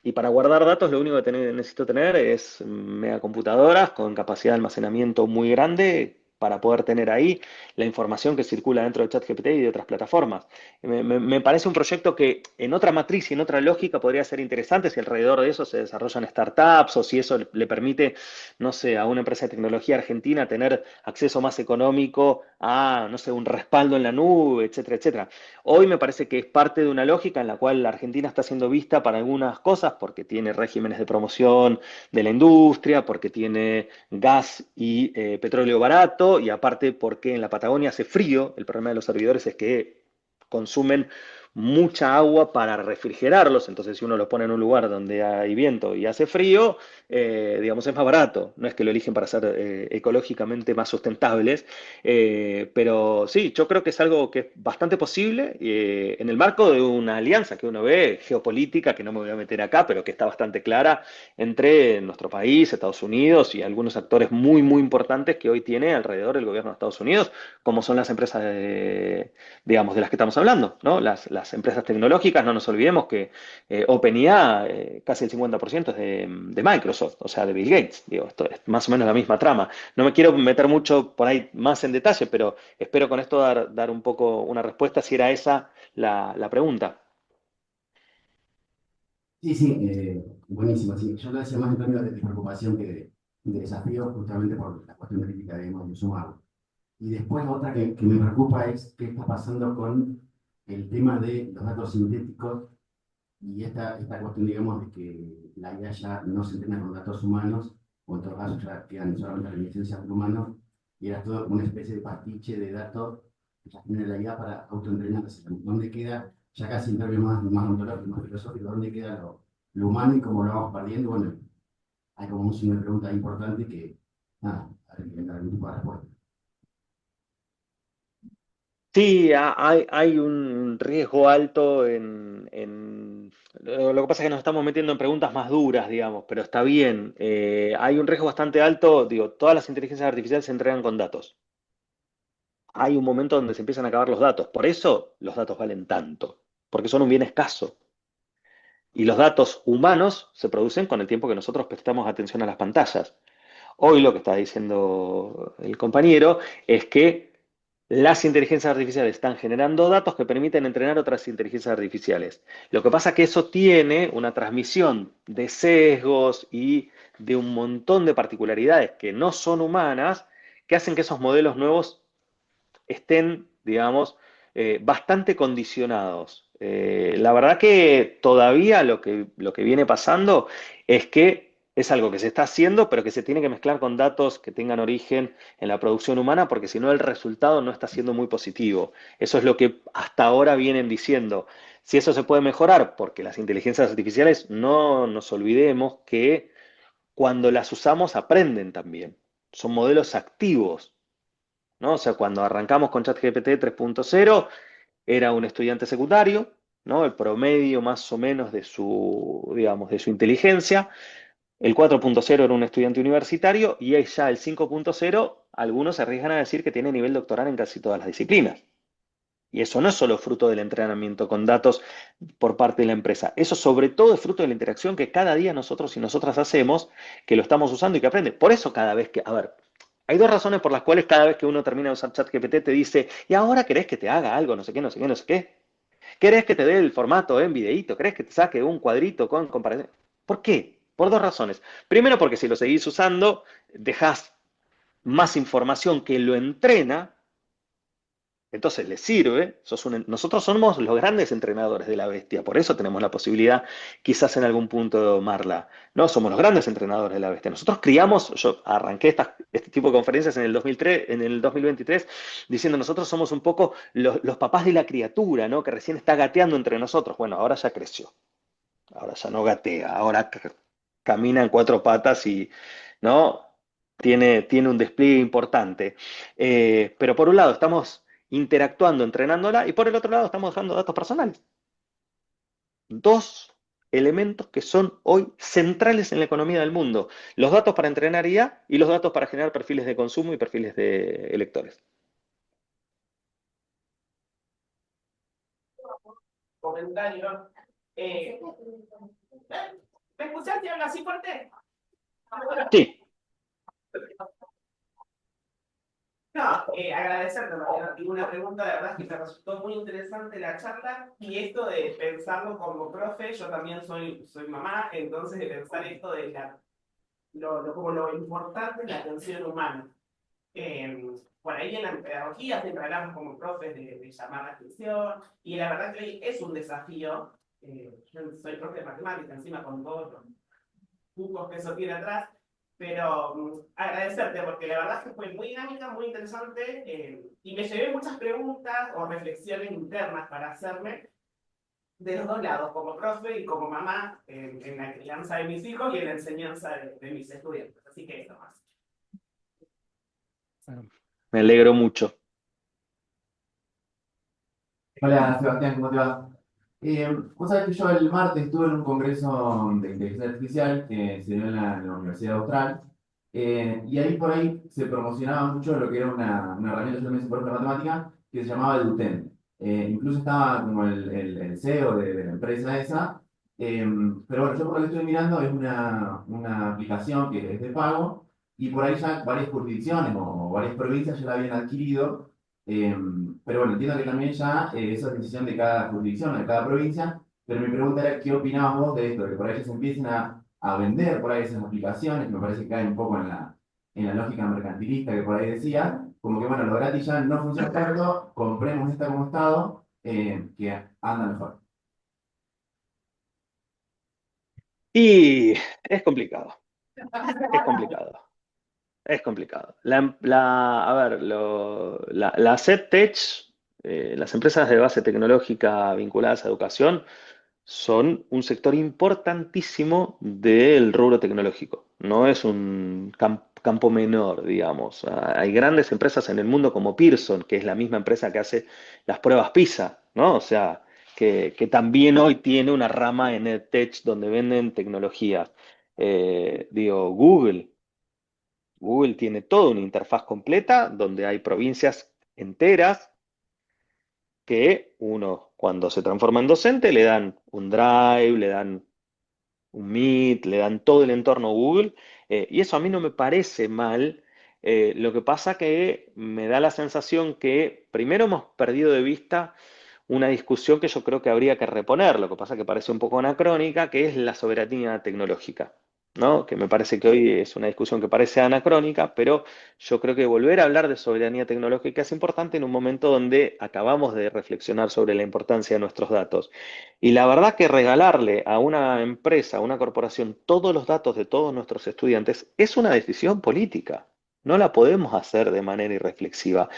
Y para guardar datos lo único que necesito tener es megacomputadoras con capacidad de almacenamiento muy grande para poder tener ahí la información que circula dentro de ChatGPT y de otras plataformas. Me parece un proyecto que en otra matriz y en otra lógica podría ser interesante si alrededor de eso se desarrollan startups o si eso le permite, no sé, a una empresa de tecnología argentina tener acceso más económico a, no sé, un respaldo en la nube, etcétera, etcétera. Hoy me parece que es parte de una lógica en la cual la Argentina está siendo vista para algunas cosas porque tiene regímenes de promoción de la industria, porque tiene gas y petróleo barato y aparte porque en la Patagonia hace frío. El problema de los servidores es que consumen mucha agua para refrigerarlos, entonces si uno los pone en un lugar donde hay viento y hace frío, digamos, es más barato, no es que lo eligen para ser ecológicamente más sustentables, pero sí, yo creo que es algo que es bastante posible en el marco de una alianza que uno ve geopolítica, que no me voy a meter acá, pero que está bastante clara entre nuestro país, Estados Unidos y algunos actores muy, muy importantes que hoy tiene alrededor el gobierno de Estados Unidos, como son las empresas digamos, de las que estamos hablando, ¿no? Las empresas tecnológicas, no nos olvidemos que OpenAI, casi el 50% es de Microsoft, o sea, de Bill Gates. Digo, esto es más o menos la misma trama. No me quiero meter mucho por ahí más en detalle, pero espero con esto dar un poco una respuesta si era esa la pregunta. Sí, sí, buenísimo. Sí. Yo lo decía más en términos de preocupación que de desafío, justamente por la cuestión crítica de hemos de sumarlo. Y después otra que me preocupa es qué está pasando con el tema de los datos sintéticos y esta cuestión, digamos, de que la IA ya no se entrena con datos humanos, o en todo caso ya quedan solamente reminiscencias de humanos, y era todo una especie de pastiche de datos que ya tiene la IA para autoentrenarse. ¿Dónde queda, ya casi en términos más ontológicos, más filosóficos, dónde queda lo humano y cómo lo vamos perdiendo? Bueno, hay como un signo de pregunta importante que, nada, hay que dar algún tipo de respuesta. Sí, hay un riesgo alto Lo que pasa es que nos estamos metiendo en preguntas más duras, digamos, pero está bien. Hay un riesgo bastante alto, digo, todas las inteligencias artificiales se entregan con datos. Hay un momento donde se empiezan a acabar los datos. Por eso los datos valen tanto, porque son un bien escaso. Y los datos humanos se producen con el tiempo que nosotros prestamos atención a las pantallas. Hoy lo que está diciendo el compañero es que las inteligencias artificiales están generando datos que permiten entrenar otras inteligencias artificiales. Lo que pasa es que eso tiene una transmisión de sesgos y de un montón de particularidades que no son humanas, que hacen que esos modelos nuevos estén, digamos, bastante condicionados. La verdad que todavía lo que viene pasando es que es algo que se está haciendo, pero que se tiene que mezclar con datos que tengan origen en la producción humana, porque si no el resultado no está siendo muy positivo. Eso es lo que hasta ahora vienen diciendo. Si eso se puede mejorar, porque las inteligencias artificiales no nos olvidemos que cuando las usamos aprenden también. Son modelos activos, ¿no? O sea, cuando arrancamos con ChatGPT 3.0, era un estudiante secundario, ¿no? El promedio más o menos de su, digamos, de su inteligencia. El 4.0 era un estudiante universitario y ya el 5.0, algunos se arriesgan a decir que tiene nivel doctoral en casi todas las disciplinas. Y eso no es solo fruto del entrenamiento con datos por parte de la empresa, eso sobre todo es fruto de la interacción que cada día nosotros y nosotras hacemos, que lo estamos usando y que aprende. Por eso cada vez que, a ver, hay dos razones por las cuales cada vez que uno termina de usar ChatGPT te dice, ¿y ahora querés que te haga algo? No sé qué, no sé qué, no sé qué. ¿Querés que te dé el formato en videíto? ¿Querés que te saque un cuadrito con comparación? ¿Por qué? Por dos razones. Primero, porque si lo seguís usando, dejas más información que lo entrena, entonces le sirve. Nosotros somos los grandes entrenadores de la bestia, por eso tenemos la posibilidad, quizás en algún punto, de domarla. No, somos los grandes entrenadores de la bestia. Nosotros criamos, yo arranqué este tipo de conferencias en el 2003, en el 2023, diciendo nosotros somos un poco los papás de la criatura, ¿no? Que recién está gateando entre nosotros. Bueno, ahora ya creció, ahora ya no gatea, ahora camina en cuatro patas y, ¿no? Tiene un despliegue importante. Pero por un lado estamos interactuando, entrenándola, y por el otro lado estamos dejando datos personales. Dos elementos que son hoy centrales en la economía del mundo. Los datos para entrenar IA y los datos para generar perfiles de consumo y perfiles de electores. Comentario. ¿Me escuchaste hablar así fuerte? Sí, No, agradecerte, Mariana. Y una pregunta, la verdad es que me resultó muy interesante la charla y esto de pensarlo como profe, yo también soy mamá, entonces de pensar esto de como lo importante es la atención humana. Por ahí en la pedagogía siempre hablamos como profes de llamar la atención y la verdad que hoy es un desafío. Yo soy profe de matemática, encima con todos los cucos que eso tiene atrás, pero agradecerte porque la verdad es que fue muy dinámica, muy interesante y me llevé muchas preguntas o reflexiones internas para hacerme de los dos lados, como profe y como mamá en la crianza de mis hijos y en la enseñanza de mis estudiantes. Así que eso más. me alegro mucho. Hola Sebastián, ¿cómo te va? Vos sabés que yo el martes estuve en un congreso de inteligencia artificial que se dio en la Universidad Austral, y ahí por ahí se promocionaba mucho lo que era una herramienta, yo también soy profe de matemática, que se llamaba Eduten. Incluso estaba como el CEO de la empresa esa, pero bueno, yo por lo que estoy mirando es una aplicación que es de pago, y por ahí ya varias jurisdicciones o varias provincias ya la habían adquirido. Pero bueno, entiendo que también ya eso es decisión de cada jurisdicción, de cada provincia, pero mi pregunta era, ¿qué opinabas vos de esto? Que por ahí ya se empiecen a vender por ahí esas aplicaciones, que me parece que caen un poco en la lógica mercantilista que por ahí decía, como que bueno, lo gratis ya no funciona tanto, compremos esta como Estado, que anda mejor. Y es complicado, es complicado. Es complicado. A ver, la CEDTech, las empresas de base tecnológica vinculadas a educación, son un sector importantísimo del rubro tecnológico. No es un campo menor, digamos. Hay grandes empresas en el mundo como Pearson, que es la misma empresa que hace las pruebas PISA, ¿no? O sea, que también hoy tiene una rama en EdTech donde venden tecnología. Digo, Google tiene toda una interfaz completa donde hay provincias enteras que uno, cuando se transforma en docente, le dan un Drive, le dan un Meet, le dan todo el entorno Google, y eso a mí no me parece mal. Lo que pasa que me da la sensación que primero hemos perdido de vista una discusión que yo creo que habría que reponer, lo que pasa que parece un poco anacrónica, que es la soberanía tecnológica, ¿no? Que me parece que hoy es una discusión que parece anacrónica, pero yo creo que volver a hablar de soberanía tecnológica es importante en un momento donde acabamos de reflexionar sobre la importancia de nuestros datos. Y la verdad que regalarle a una empresa, a una corporación, todos los datos de todos nuestros estudiantes es una decisión política. No la podemos hacer de manera irreflexiva.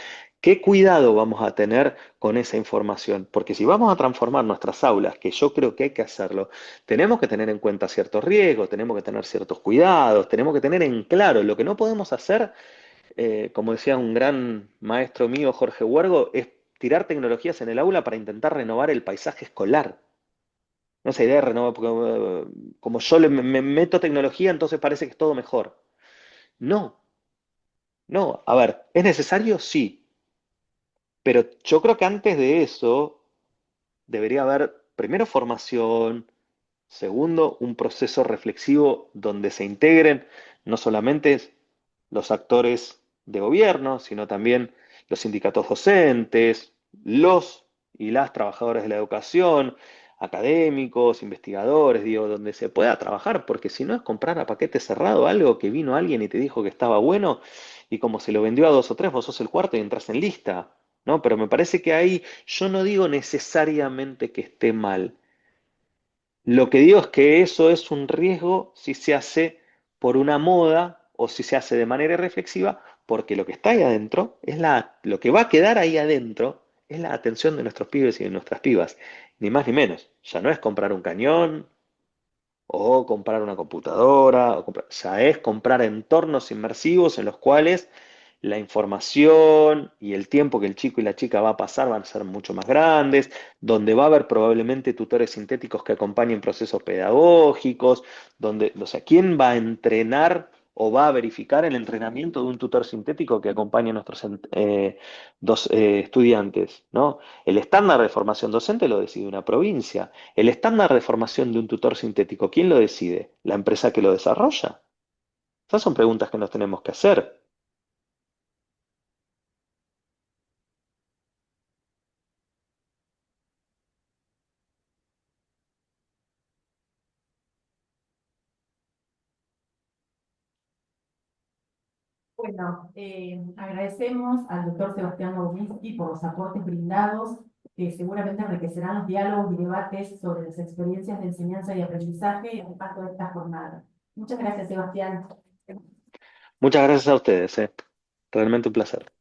¿Qué cuidado vamos a tener con esa información? Porque si vamos a transformar nuestras aulas, que yo creo que hay que hacerlo, tenemos que tener en cuenta ciertos riesgos, tenemos que tener ciertos cuidados, tenemos que tener en claro lo que no podemos hacer, como decía un gran maestro mío, Jorge Huergo, es tirar tecnologías en el aula para intentar renovar el paisaje escolar. No esa idea de renovar, porque como yo me meto tecnología, entonces parece que es todo mejor. No, no. A ver, ¿es necesario? Sí. Pero yo creo que antes de eso debería haber, primero, formación, segundo, un proceso reflexivo donde se integren no solamente los actores de gobierno, sino también los sindicatos docentes, los y las trabajadoras de la educación, académicos, investigadores, digo, donde se pueda trabajar, porque si no es comprar a paquete cerrado algo que vino alguien y te dijo que estaba bueno, y como se lo vendió a dos o tres, vos sos el cuarto y entras en lista, ¿no? Pero me parece que ahí yo no digo necesariamente que esté mal. Lo que digo es que eso es un riesgo si se hace por una moda o si se hace de manera reflexiva, porque lo que está ahí adentro es lo que va a quedar ahí adentro es la atención de nuestros pibes y de nuestras pibas, ni más ni menos. Ya no es comprar un cañón o comprar una computadora, ya es comprar entornos inmersivos en los cuales la información y el tiempo que el chico y la chica va a pasar van a ser mucho más grandes, donde va a haber probablemente tutores sintéticos que acompañen procesos pedagógicos, donde, o sea, ¿quién va a entrenar o va a verificar el entrenamiento de un tutor sintético que acompañe a nuestros estudiantes, ¿no? El estándar de formación docente lo decide una provincia. El estándar de formación de un tutor sintético, ¿quién lo decide? ¿La empresa que lo desarrolla? Esas son preguntas que nos tenemos que hacer. Bueno, agradecemos al doctor Sebastián Bobinsky por los aportes brindados, que seguramente enriquecerán los diálogos y debates sobre las experiencias de enseñanza y aprendizaje y el impacto de esta jornada. Muchas gracias, Sebastián. Muchas gracias a ustedes, Realmente un placer.